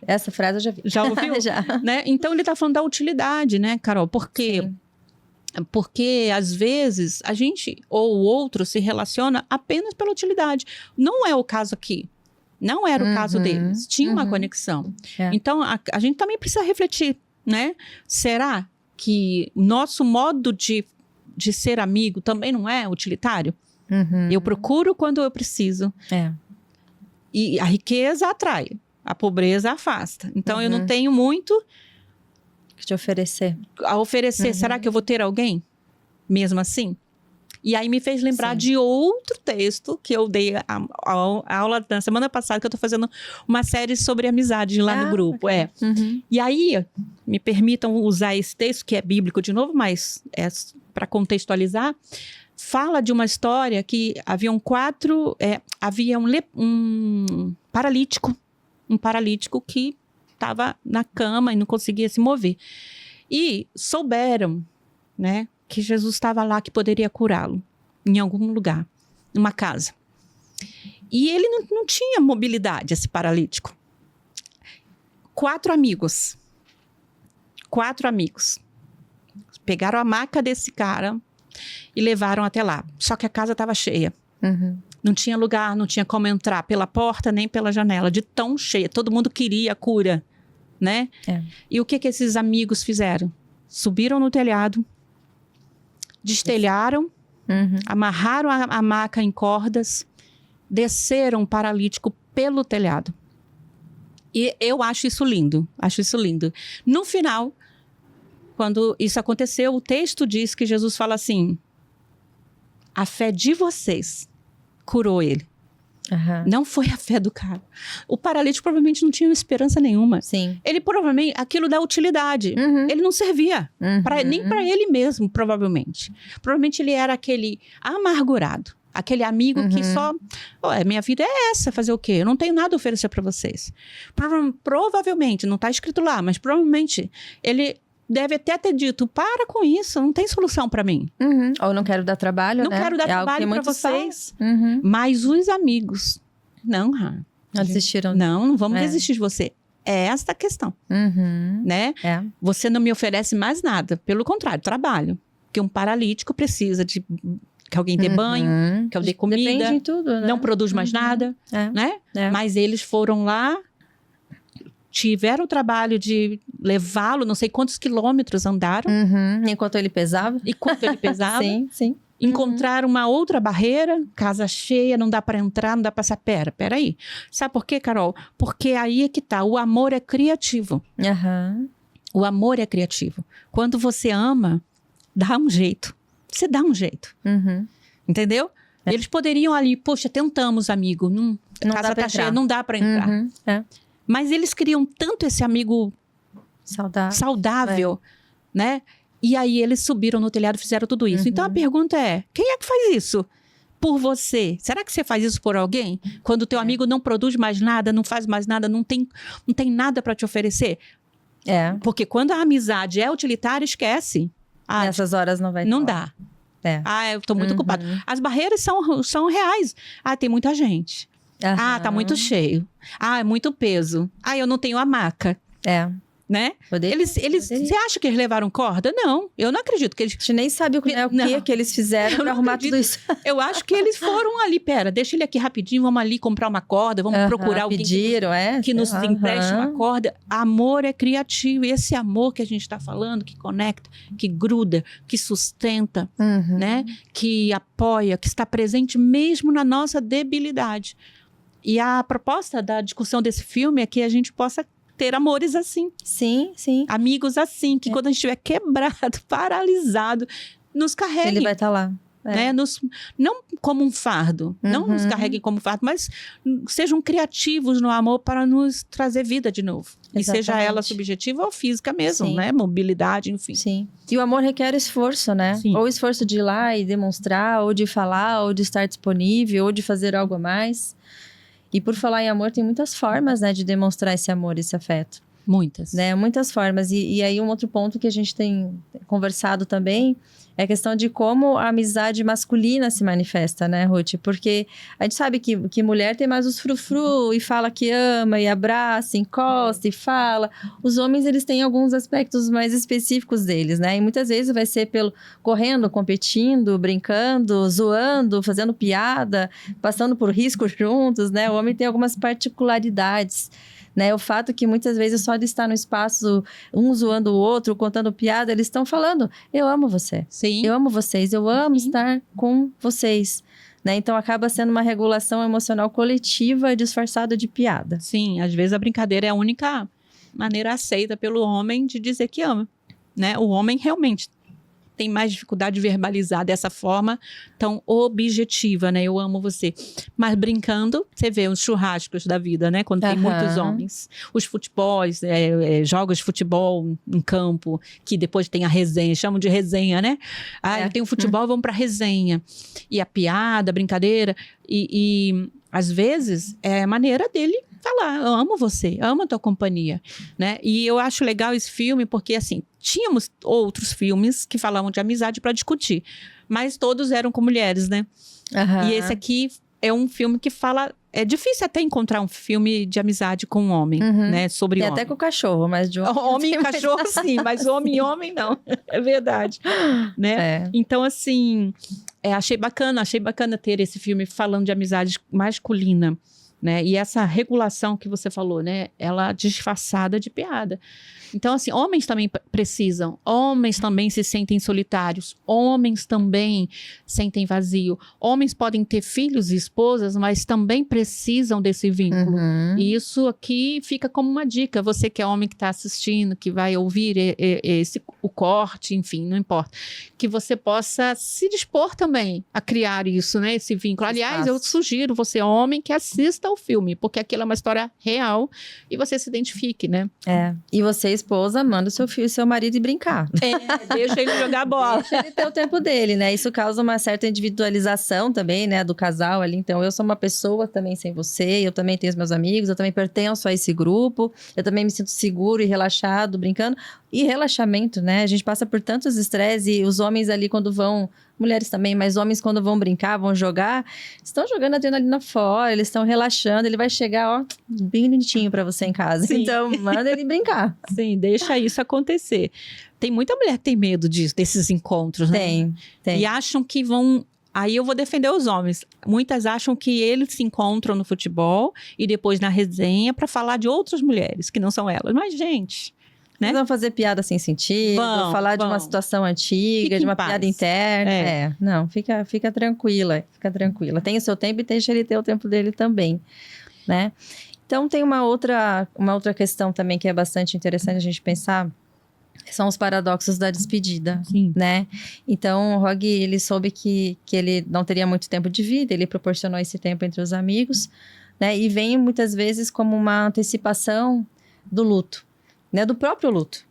Essa frase eu já vi. Já ouviu? Já. Né? Então ele está falando da utilidade, né, Carol? Porque às vezes a gente ou o outro se relaciona apenas pela utilidade. Não é o caso aqui. Não era o caso deles. Tinha uma conexão. Então a gente também precisa refletir, né? Será que nosso modo de ser amigo também não é utilitário? Eu procuro quando eu preciso. E a riqueza atrai, a pobreza afasta. Então, eu não tenho muito te oferecer. a oferecer. Será que eu vou ter alguém mesmo assim? E aí me fez lembrar de outro texto que eu dei a aula na semana passada, que eu estou fazendo uma série sobre amizade lá no grupo. E aí, me permitam usar esse texto, que é bíblico de novo, mas para contextualizar, fala de uma história que havia um paralítico que estava na cama e não conseguia se mover. E souberam, né, que Jesus estava lá, que poderia curá-lo em algum lugar, numa casa. E ele não tinha mobilidade, esse paralítico. 4 amigos pegaram a maca desse cara e levaram até lá. Só que a casa estava cheia. Não tinha lugar, não tinha como entrar pela porta nem pela janela, de tão cheia. Todo mundo queria a cura, né? E o que esses amigos fizeram? Subiram no telhado, destelharam, amarraram a maca em cordas, desceram o paralítico pelo telhado. E eu acho isso lindo, No final, quando isso aconteceu, o texto diz que Jesus fala assim, a fé de vocês curou ele. Não foi a fé do cara. O paralítico provavelmente não tinha esperança nenhuma. Sim. Ele provavelmente, aquilo da utilidade, ele não servia. Nem para ele mesmo, provavelmente. Provavelmente ele era aquele amargurado. Aquele amigo que só... minha vida é essa, fazer o quê? Eu não tenho nada a oferecer para vocês. Provavelmente, não está escrito lá, mas provavelmente ele deve até ter dito, para com isso, não tem solução para mim. Ou não quero dar trabalho, não quero dar trabalho para vocês. Mas os amigos, não desistiram. Não vamos desistir de você. É esta a questão, né? Você não me oferece mais nada, pelo contrário, trabalho. Porque um paralítico precisa de que alguém dê banho, que alguém dê comida. Depende de tudo, né? Não produz mais nada, né? Mas eles foram lá, tiveram o trabalho de levá-lo, não sei quantos quilômetros andaram. Enquanto ele pesava. Sim. Encontraram uma outra barreira, casa cheia, não dá para entrar, não dá para sair. Peraí. Sabe por quê, Carol? Porque aí é que tá, o amor é criativo. O amor é criativo. Quando você ama, dá um jeito. Você dá um jeito. Entendeu? Eles poderiam ali, poxa, tentamos, amigo. A casa tá cheia, não dá para entrar. Mas eles queriam tanto esse amigo saudável, né? E aí eles subiram no telhado e fizeram tudo isso. Então a pergunta é, quem é que faz isso por você? Será que você faz isso por alguém? Quando o teu amigo não produz mais nada, não faz mais nada, não tem nada para te oferecer? Porque quando a amizade é utilitária, esquece. Nessas horas não vai Não dá. Eu tô muito ocupado. As barreiras são reais. Tem muita gente. Tá muito cheio. É muito peso. Eu não tenho a maca. Né? Você acha que eles levaram corda? Não, eu não acredito que eles... A gente nem sabe o que eles fizeram pra arrumar tudo isso. Eu acho que eles foram ali, deixa ele aqui rapidinho, vamos ali comprar uma corda, vamos procurar alguém que nos empreste uma corda. Amor é criativo, e esse amor que a gente está falando, que conecta, que gruda, que sustenta, né? Que apoia, que está presente mesmo na nossa debilidade. E a proposta da discussão desse filme é que a gente possa ter amores assim. Sim. Amigos assim, que quando a gente estiver quebrado, paralisado, nos carreguem. Ele vai estar lá. Né? Não como um fardo, não nos carreguem como fardo, mas sejam criativos no amor para nos trazer vida de novo. Exatamente. E seja ela subjetiva ou física mesmo, né? Mobilidade, enfim. Sim. E o amor requer esforço, né? Sim. Ou esforço de ir lá e demonstrar, ou de falar, ou de estar disponível, ou de fazer algo a mais. E por falar em amor, tem muitas formas, né, de demonstrar esse amor, esse afeto. Muitas. Né? Muitas formas. E aí um outro ponto que a gente tem conversado também é a questão de como a amizade masculina se manifesta, né, Ruth? Porque a gente sabe que mulher tem mais os frufru e fala que ama, e abraça, encosta e fala. Os homens, eles têm alguns aspectos mais específicos deles, né? E muitas vezes vai ser pelo correndo, competindo, brincando, zoando, fazendo piada, passando por risco juntos, né? O homem tem algumas particularidades. Né? O fato que muitas vezes só de estar no espaço, um zoando o outro, contando piada, eles estão falando, eu amo você, eu amo vocês, eu amo estar com vocês. Né? Então acaba sendo uma regulação emocional coletiva disfarçada de piada. Sim, às vezes a brincadeira é a única maneira aceita pelo homem de dizer que ama. Né? O homem realmente tem mais dificuldade de verbalizar dessa forma tão objetiva, né? Eu amo você. Mas brincando, você vê os churrascos da vida, né? Quando tem muitos homens. Os futebols, jogos de futebol em campo, que depois tem a resenha, chamam de resenha, né? Tem o futebol, vamos pra resenha. E a piada, a brincadeira. E às vezes, é a maneira dele falar, eu amo você, eu amo a tua companhia, né? E eu acho legal esse filme porque, assim, tínhamos outros filmes que falavam de amizade para discutir, mas todos eram com mulheres, né? E esse aqui é um filme que fala... É difícil até encontrar um filme de amizade com um homem, né? Sobre homem. Até com o cachorro, mas de homem e cachorro, sim, mas homem e homem, não. É verdade, né? Então, assim, achei bacana ter esse filme falando de amizade masculina, né? E essa regulação que você falou, né? Ela disfarçada de piada. Então, assim, homens também precisam, homens também se sentem solitários, homens também sentem vazio. Homens podem ter filhos e esposas, mas também precisam desse vínculo. E isso aqui fica como uma dica. Você que é homem que está assistindo, que vai ouvir o corte, enfim, não importa. Que você possa se dispor também a criar isso, né? Esse vínculo. Aliás, eu sugiro você, homem, que assista ao filme, porque aquilo é uma história real e você se identifique, né? E você, esposa, manda seu marido ir brincar. Deixa ele jogar bola. Deixa ele ter o tempo dele, né? Isso causa uma certa individualização também, né? Do casal ali. Então, eu sou uma pessoa também sem você, eu também tenho os meus amigos, eu também pertenço a esse grupo, eu também me sinto seguro e relaxado, brincando. E relaxamento, né? A gente passa por tantos estresses e os homens ali quando vão... Mulheres também, mas homens quando vão brincar, vão jogar, estão jogando adrenalina fora, eles estão relaxando, ele vai chegar, ó, bem bonitinho pra você em casa. Sim. Então, manda ele brincar. Sim, deixa isso acontecer. Tem muita mulher que tem medo desses encontros, né? Tem. E acham que vão... Aí eu vou defender os homens. Muitas acham que eles se encontram no futebol e depois na resenha pra falar de outras mulheres, que não são elas. Mas, gente... Né? Vão fazer piada sem sentido, falar de uma situação antiga, de uma piada interna. Não, fica tranquila, Tem o seu tempo e deixa ele ter o tempo dele também, né? Então, tem uma outra questão também que é bastante interessante a gente pensar, são os paradoxos da despedida, né? Então, o Rogue, ele soube que ele não teria muito tempo de vida, ele proporcionou esse tempo entre os amigos, né? E vem muitas vezes como uma antecipação do luto. Né, do próprio luto,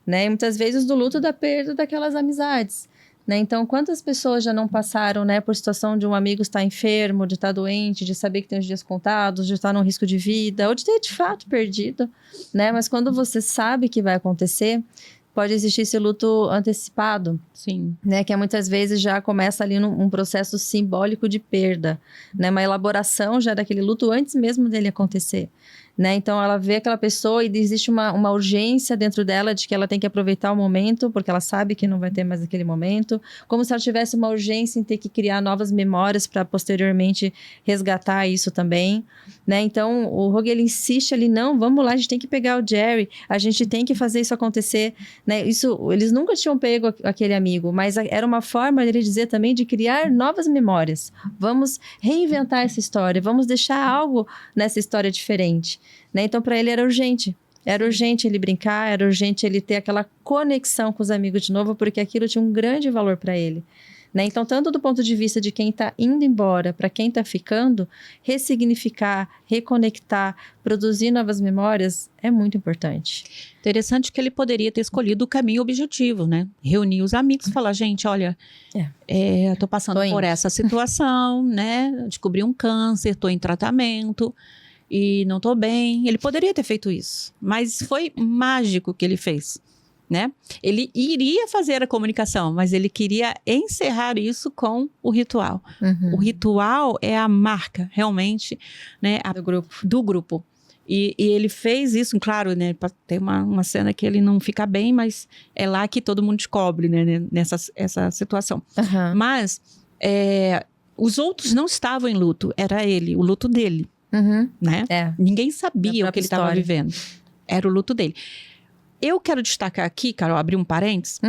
né? E muitas vezes do luto da perda daquelas amizades, né? Então, quantas pessoas já não passaram, né, por situação de um amigo estar enfermo, de estar doente, de saber que tem os dias contados, de estar num risco de vida, ou de ter de fato perdido, né? Mas quando você sabe que vai acontecer, pode existir esse luto antecipado, Sim. né? Que muitas vezes já começa ali um processo simbólico de perda, né? Uma elaboração já daquele luto antes mesmo dele acontecer. Né? Então, ela vê aquela pessoa e existe uma urgência dentro dela de que ela tem que aproveitar o momento, porque ela sabe que não vai ter mais aquele momento, como se ela tivesse uma urgência em ter que criar novas memórias para posteriormente resgatar isso também. Né? Então, o Rogue, ele insiste ali, não, vamos lá, a gente tem que pegar o Jerry, a gente tem que fazer isso acontecer. Né? Isso, eles nunca tinham pego aquele amigo, mas era uma forma, ele dizer também, de criar novas memórias. Vamos reinventar essa história, vamos deixar algo nessa história diferente. Né? Então, para ele era urgente. Era urgente ele brincar, era urgente ele ter aquela conexão com os amigos de novo, porque aquilo tinha um grande valor para ele. Né? Então, tanto do ponto de vista de quem está indo embora, para quem está ficando, ressignificar, reconectar, produzir novas memórias é muito importante. Interessante que ele poderia ter escolhido o caminho objetivo, né? Reunir os amigos e falar, gente, olha, eu tô passando por essa situação, né? Descobri um câncer, tô em tratamento e não tô bem. Ele poderia ter feito isso, mas foi mágico o que ele fez, né? Ele iria fazer a comunicação, mas ele queria encerrar isso com o ritual. O ritual é a marca, realmente, né? Do grupo. E ele fez isso, claro, né? Tem uma cena que ele não fica bem, mas é lá que todo mundo descobre, né? Essa situação. Mas os outros não estavam em luto, era ele, o luto dele. Né? Ninguém sabia o que ele estava vivendo. Era o luto dele. Eu quero destacar aqui, Carol, abrir um parênteses,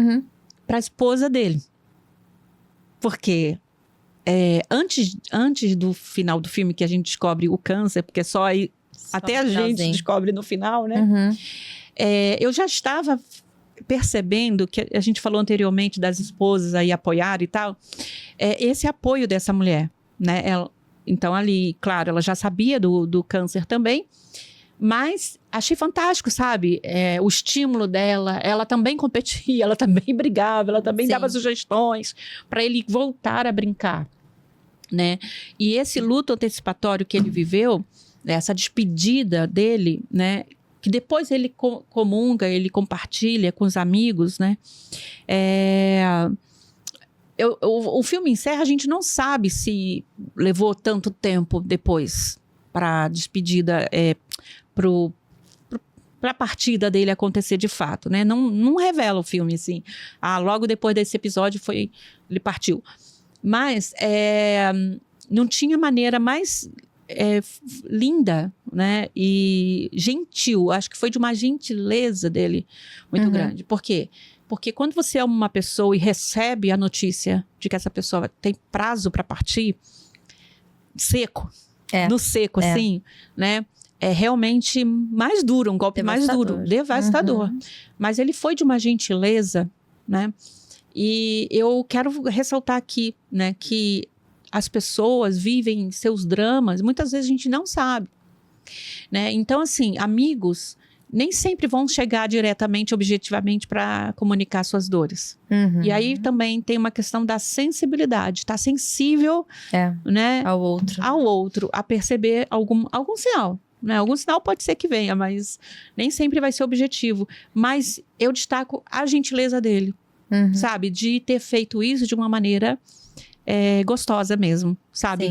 para a esposa dele. Porque antes do final do filme, que a gente descobre o câncer, porque só aí, até a gente descobre no final, né? Eu já estava percebendo, que a gente falou anteriormente das esposas aí apoiar e tal, esse apoio dessa mulher, né? Então, ali, claro, ela já sabia do câncer também, mas achei fantástico, sabe? O estímulo dela, ela também competia, ela também brigava, ela também dava sugestões para ele voltar a brincar, né? E esse luto antecipatório que ele viveu, essa despedida dele, né? Que depois ele comunga, ele compartilha com os amigos, né? O filme encerra, a gente não sabe se levou tanto tempo depois para a despedida, para a partida dele acontecer de fato, né? Não revela o filme, assim. Logo depois desse episódio ele partiu. Mas não tinha maneira mais linda, né? E gentil. Acho que foi de uma gentileza dele muito grande. Por quê? Porque quando você é uma pessoa e recebe a notícia de que essa pessoa tem prazo para partir, no seco, assim, né? É realmente mais duro, um golpe mais duro, devastador. Mas ele foi de uma gentileza, né? E eu quero ressaltar aqui, né, que as pessoas vivem seus dramas, muitas vezes a gente não sabe, né? Então, assim, amigos nem sempre vão chegar diretamente, objetivamente, para comunicar suas dores. E aí também tem uma questão da sensibilidade, tá sensível, né, ao outro, a perceber algum sinal. Né? Algum sinal pode ser que venha, mas nem sempre vai ser objetivo. Mas eu destaco a gentileza dele, sabe? De ter feito isso de uma maneira gostosa mesmo, sabe?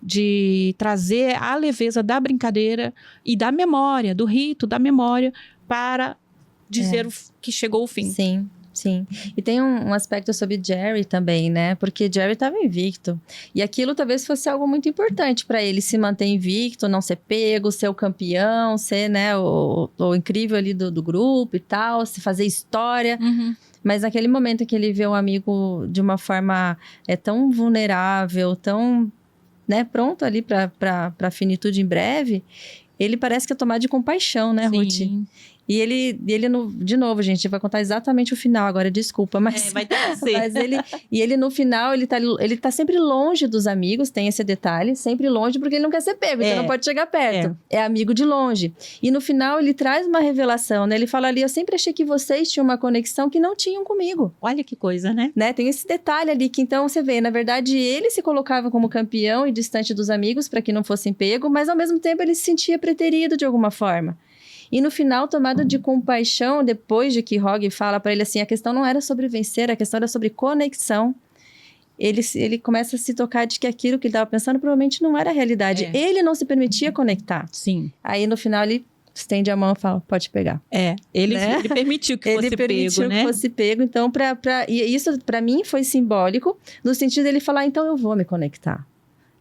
De trazer a leveza da brincadeira e da memória, do rito, da memória, para dizer que chegou o fim. Sim. E tem um aspecto sobre Jerry também, né? Porque Jerry estava invicto. E aquilo talvez fosse algo muito importante para ele se manter invicto, não ser pego, ser o campeão, ser, né, o incrível ali do grupo e tal, se fazer história. Mas naquele momento que ele vê um amigo de uma forma tão vulnerável, tão, né, pronto ali para finitude em breve, ele parece que é tomado de compaixão, né, Ruth? E ele de novo, gente, vai contar exatamente o final agora, desculpa, mas... vai ter que ser. Mas ele no final, ele tá sempre longe dos amigos, tem esse detalhe, sempre longe, porque ele não quer ser pego, então não pode chegar perto. É amigo de longe. E no final, ele traz uma revelação, né? Ele fala ali, eu sempre achei que vocês tinham uma conexão que não tinham comigo. Olha que coisa, né? Tem esse detalhe ali, que então você vê, na verdade, ele se colocava como campeão e distante dos amigos, para que não fossem pego, mas ao mesmo tempo ele se sentia preterido de alguma forma. E no final, tomado de compaixão, depois de que Rogue fala para ele assim, a questão não era sobre vencer, a questão era sobre conexão. Ele começa a se tocar de que aquilo que ele estava pensando provavelmente não era a realidade. Ele não se permitia conectar. Sim. Aí, no final, ele estende a mão e fala, pode pegar. Ele permitiu que fosse pego, né? Que fosse pego. Então, e isso, para mim, foi simbólico, no sentido dele falar, então eu vou me conectar.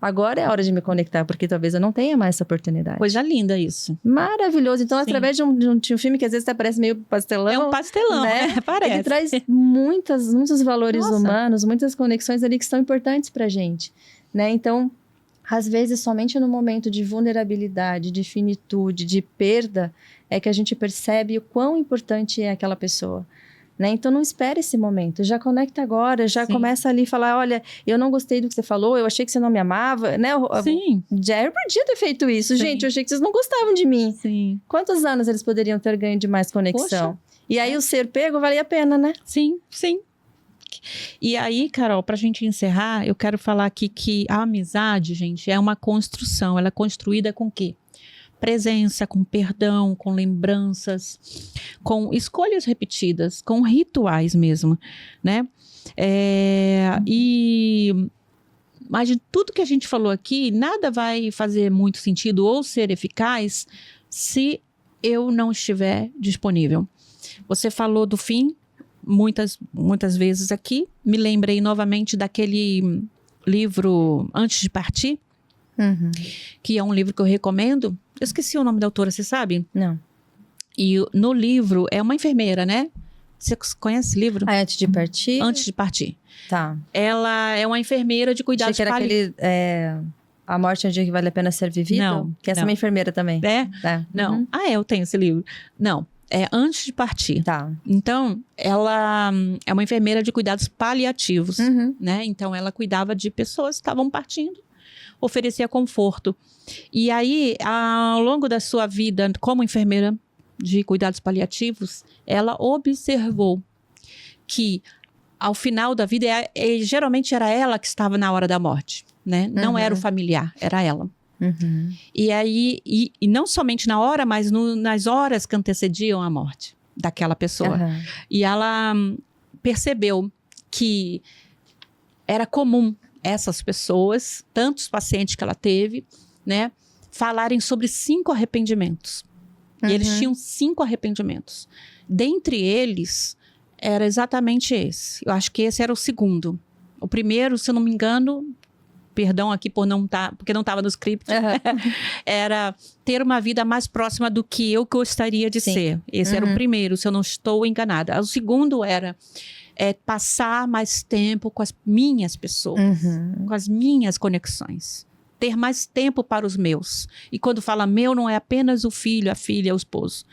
Agora é a hora de me conectar, porque talvez eu não tenha mais essa oportunidade. Coisa linda isso. Maravilhoso. Então, através de um filme que às vezes até parece meio pastelão. É um pastelão, né? Parece. Ele traz muitos valores humanos, muitas conexões ali que são importantes pra gente, né? Então, às vezes, somente no momento de vulnerabilidade, de finitude, de perda, é que a gente percebe o quão importante é aquela pessoa. Né? Então, não espere esse momento, já conecta agora, já começa ali a falar, olha, eu não gostei do que você falou, eu achei que você não me amava, né? Sim. Jerry podia ter feito isso, gente, eu achei que vocês não gostavam de mim. Sim. Quantos anos eles poderiam ter ganho de mais conexão? Poxa. E aí o ser pego valia a pena, né? Sim. E aí, Carol, pra gente encerrar, eu quero falar aqui que a amizade, gente, é uma construção, ela é construída com o quê? Presença, com perdão, com lembranças, com escolhas repetidas, com rituais mesmo, né? Mas de tudo que a gente falou aqui, nada vai fazer muito sentido ou ser eficaz se eu não estiver disponível. Você falou do fim muitas vezes aqui, me lembrei novamente daquele livro Antes de Partir, que é um livro que eu recomendo. Eu esqueci o nome da autora, você sabe? Não. E no livro, é uma enfermeira, né? Você conhece esse livro? Antes de Partir? Antes de Partir. Tá. Ela é uma enfermeira de cuidados paliativos. A Morte é um dia que vale a pena ser vivido? Não. Que essa é uma enfermeira também. Não. Eu tenho esse livro. Não. É Antes de Partir. Tá. Então, ela é uma enfermeira de cuidados paliativos, né? Então, ela cuidava de pessoas que estavam partindo, oferecia conforto. E aí, ao longo da sua vida como enfermeira de cuidados paliativos, ela observou que ao final da vida, geralmente era ela que estava na hora da morte, né? Não era o familiar, era ela. E aí, e não somente na hora, mas nas horas que antecediam a morte daquela pessoa. E ela percebeu que era comum essas pessoas, tantos pacientes que ela teve, né, falarem sobre 5 arrependimentos. E eles tinham 5 arrependimentos. Dentre eles, era exatamente esse. Eu acho que esse era o segundo. O primeiro, se eu não me engano, perdão aqui por não estar, porque não estava no script, era ter uma vida mais próxima do que eu gostaria de ser. Esse era o primeiro, se eu não estou enganada. O segundo era passar mais tempo com as minhas pessoas, com as minhas conexões. Ter mais tempo para os meus. E quando fala meu, não é apenas o filho, a filha, o esposo.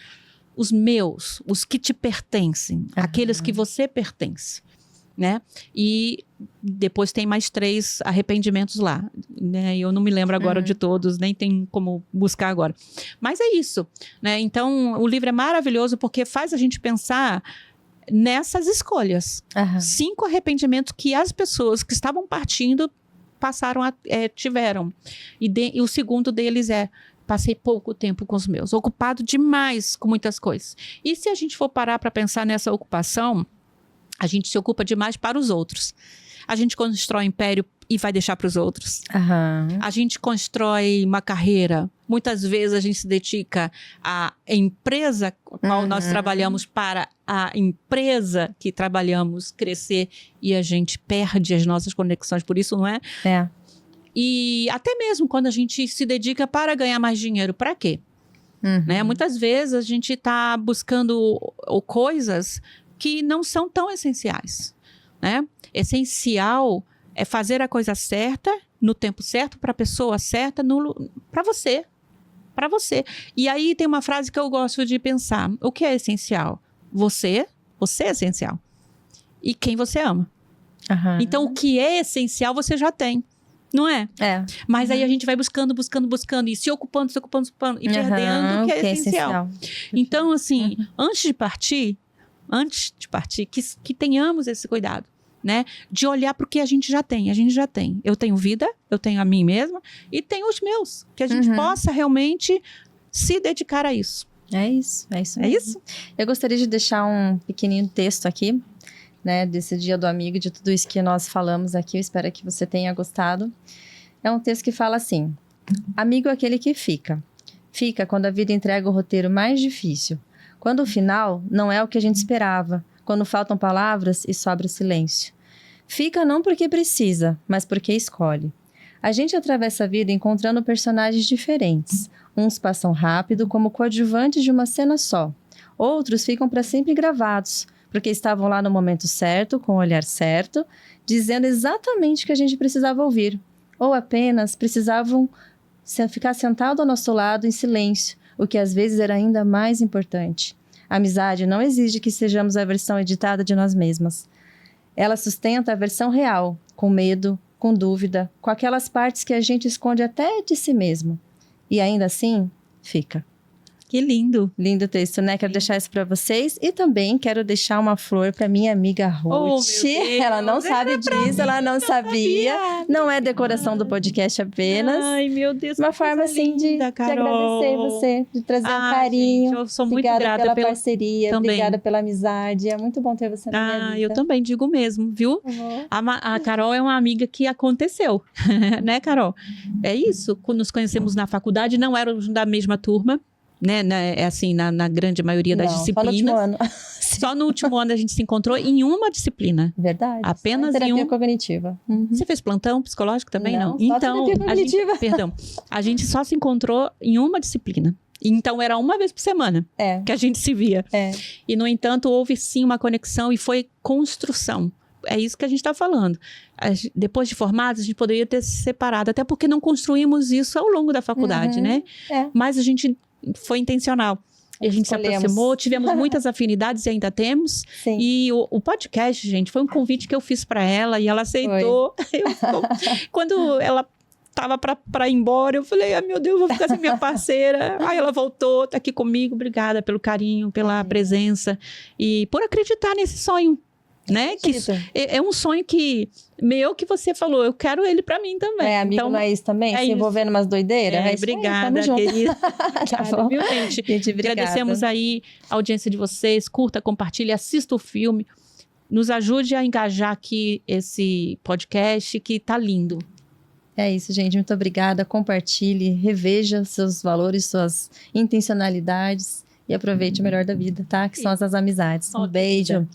Os meus, os que te pertencem, aqueles que você pertence, né? E depois tem mais 3 arrependimentos lá, né? Eu não me lembro agora de todos, nem tem como buscar agora. Mas é isso, né? Então, o livro é maravilhoso porque faz a gente pensar nessas escolhas. 5 arrependimentos que as pessoas que estavam partindo tiveram. E o segundo deles passei pouco tempo com os meus, ocupado demais com muitas coisas. E se a gente for parar para pensar nessa ocupação, a gente se ocupa demais para os outros. A gente constrói um império e vai deixar para os outros. A gente constrói uma carreira. Muitas vezes a gente se dedica à empresa com a qual nós trabalhamos para a empresa que trabalhamos crescer e a gente perde as nossas conexões. Por isso, não é? E até mesmo quando a gente se dedica para ganhar mais dinheiro, para quê? Né? Muitas vezes a gente está buscando coisas que não são tão essenciais, né? Essencial é fazer a coisa certa, no tempo certo, para a pessoa certa, para você. Para você. E aí tem uma frase que eu gosto de pensar. O que é essencial? Você é essencial. E quem você ama. Então, o que é essencial, você já tem. Não é? Mas aí a gente vai buscando, e se ocupando, e perdendo o que é essencial. Então, assim, antes de partir, que tenhamos esse cuidado, né? De olhar para o que a gente já tem. Eu tenho vida, eu tenho a mim mesma e tenho os meus. Que a gente possa realmente se dedicar a isso. É isso, é isso É mesmo. isso? Eu gostaria de deixar um pequenino texto aqui, né, desse Dia do Amigo, de tudo isso que nós falamos aqui. Eu espero que você tenha gostado. É um texto que fala assim: amigo é aquele que fica. Fica quando a vida entrega o roteiro mais difícil. Quando o final não é o que a gente esperava. Quando faltam palavras e sobra o silêncio. Fica não porque precisa, mas porque escolhe. A gente atravessa a vida encontrando personagens diferentes. Uns passam rápido como coadjuvantes de uma cena só. Outros ficam para sempre gravados, porque estavam lá no momento certo, com o olhar certo, dizendo exatamente o que a gente precisava ouvir. Ou apenas precisavam ficar sentado ao nosso lado em silêncio, o que às vezes era ainda mais importante. A amizade não exige que sejamos a versão editada de nós mesmas. Ela sustenta a versão real, com medo, com dúvida, com aquelas partes que a gente esconde até de si mesmo. E ainda assim, fica. Que lindo. Lindo texto, né? Quero deixar isso para vocês. E também quero deixar uma flor para minha amiga Ruth. Ela não sabe disso, ela não sabia. Não é decoração do podcast apenas. Ai, meu Deus. Uma forma, assim, de agradecer você, de trazer um carinho. Gente, eu sou muito Obrigada grata pela parceria, também. Obrigada pela amizade. É muito bom ter você na minha vida. Eu também digo mesmo, viu? Uhum. A Carol é uma amiga que aconteceu, né, Carol? É isso, quando nos conhecemos na faculdade, não éramos da mesma turma, né? É assim, na grande maioria das disciplinas. Só no último ano. Só no último ano a gente se encontrou em uma disciplina. Verdade. Apenas terapia em um. cognitiva. Uhum. Você fez plantão psicológico também? Não. Só Então, terapia cognitiva. a gente só se encontrou em uma disciplina. Então, era uma vez por semana que a gente se via. E, no entanto, houve sim uma conexão e foi construção. É isso que a gente está falando. Depois de formados, a gente poderia ter se separado, até porque não construímos isso ao longo da faculdade, né? Mas a gente foi intencional. E a gente se aproximou, tivemos muitas afinidades e ainda temos. Sim. E o podcast, gente, foi um convite que eu fiz para ela e ela aceitou. Quando ela tava para ir embora, eu falei, meu Deus, vou ficar sem minha parceira. Aí ela voltou, tá aqui comigo. Obrigada pelo carinho, pela presença e por acreditar nesse sonho. Né? Que é um sonho que você falou, eu quero ele pra mim também. Amigo então, não é isso também? Se envolvendo umas doideiras? Obrigada, querida. Tá bom. Viu, gente? Agradecemos aí a audiência de vocês. Curta, compartilhe, assista o filme. Nos ajude a engajar aqui esse podcast que tá lindo. É isso, gente. Muito obrigada. Compartilhe, reveja seus valores, suas intencionalidades e aproveite o melhor da vida, tá? Que são as amizades. Um beijo.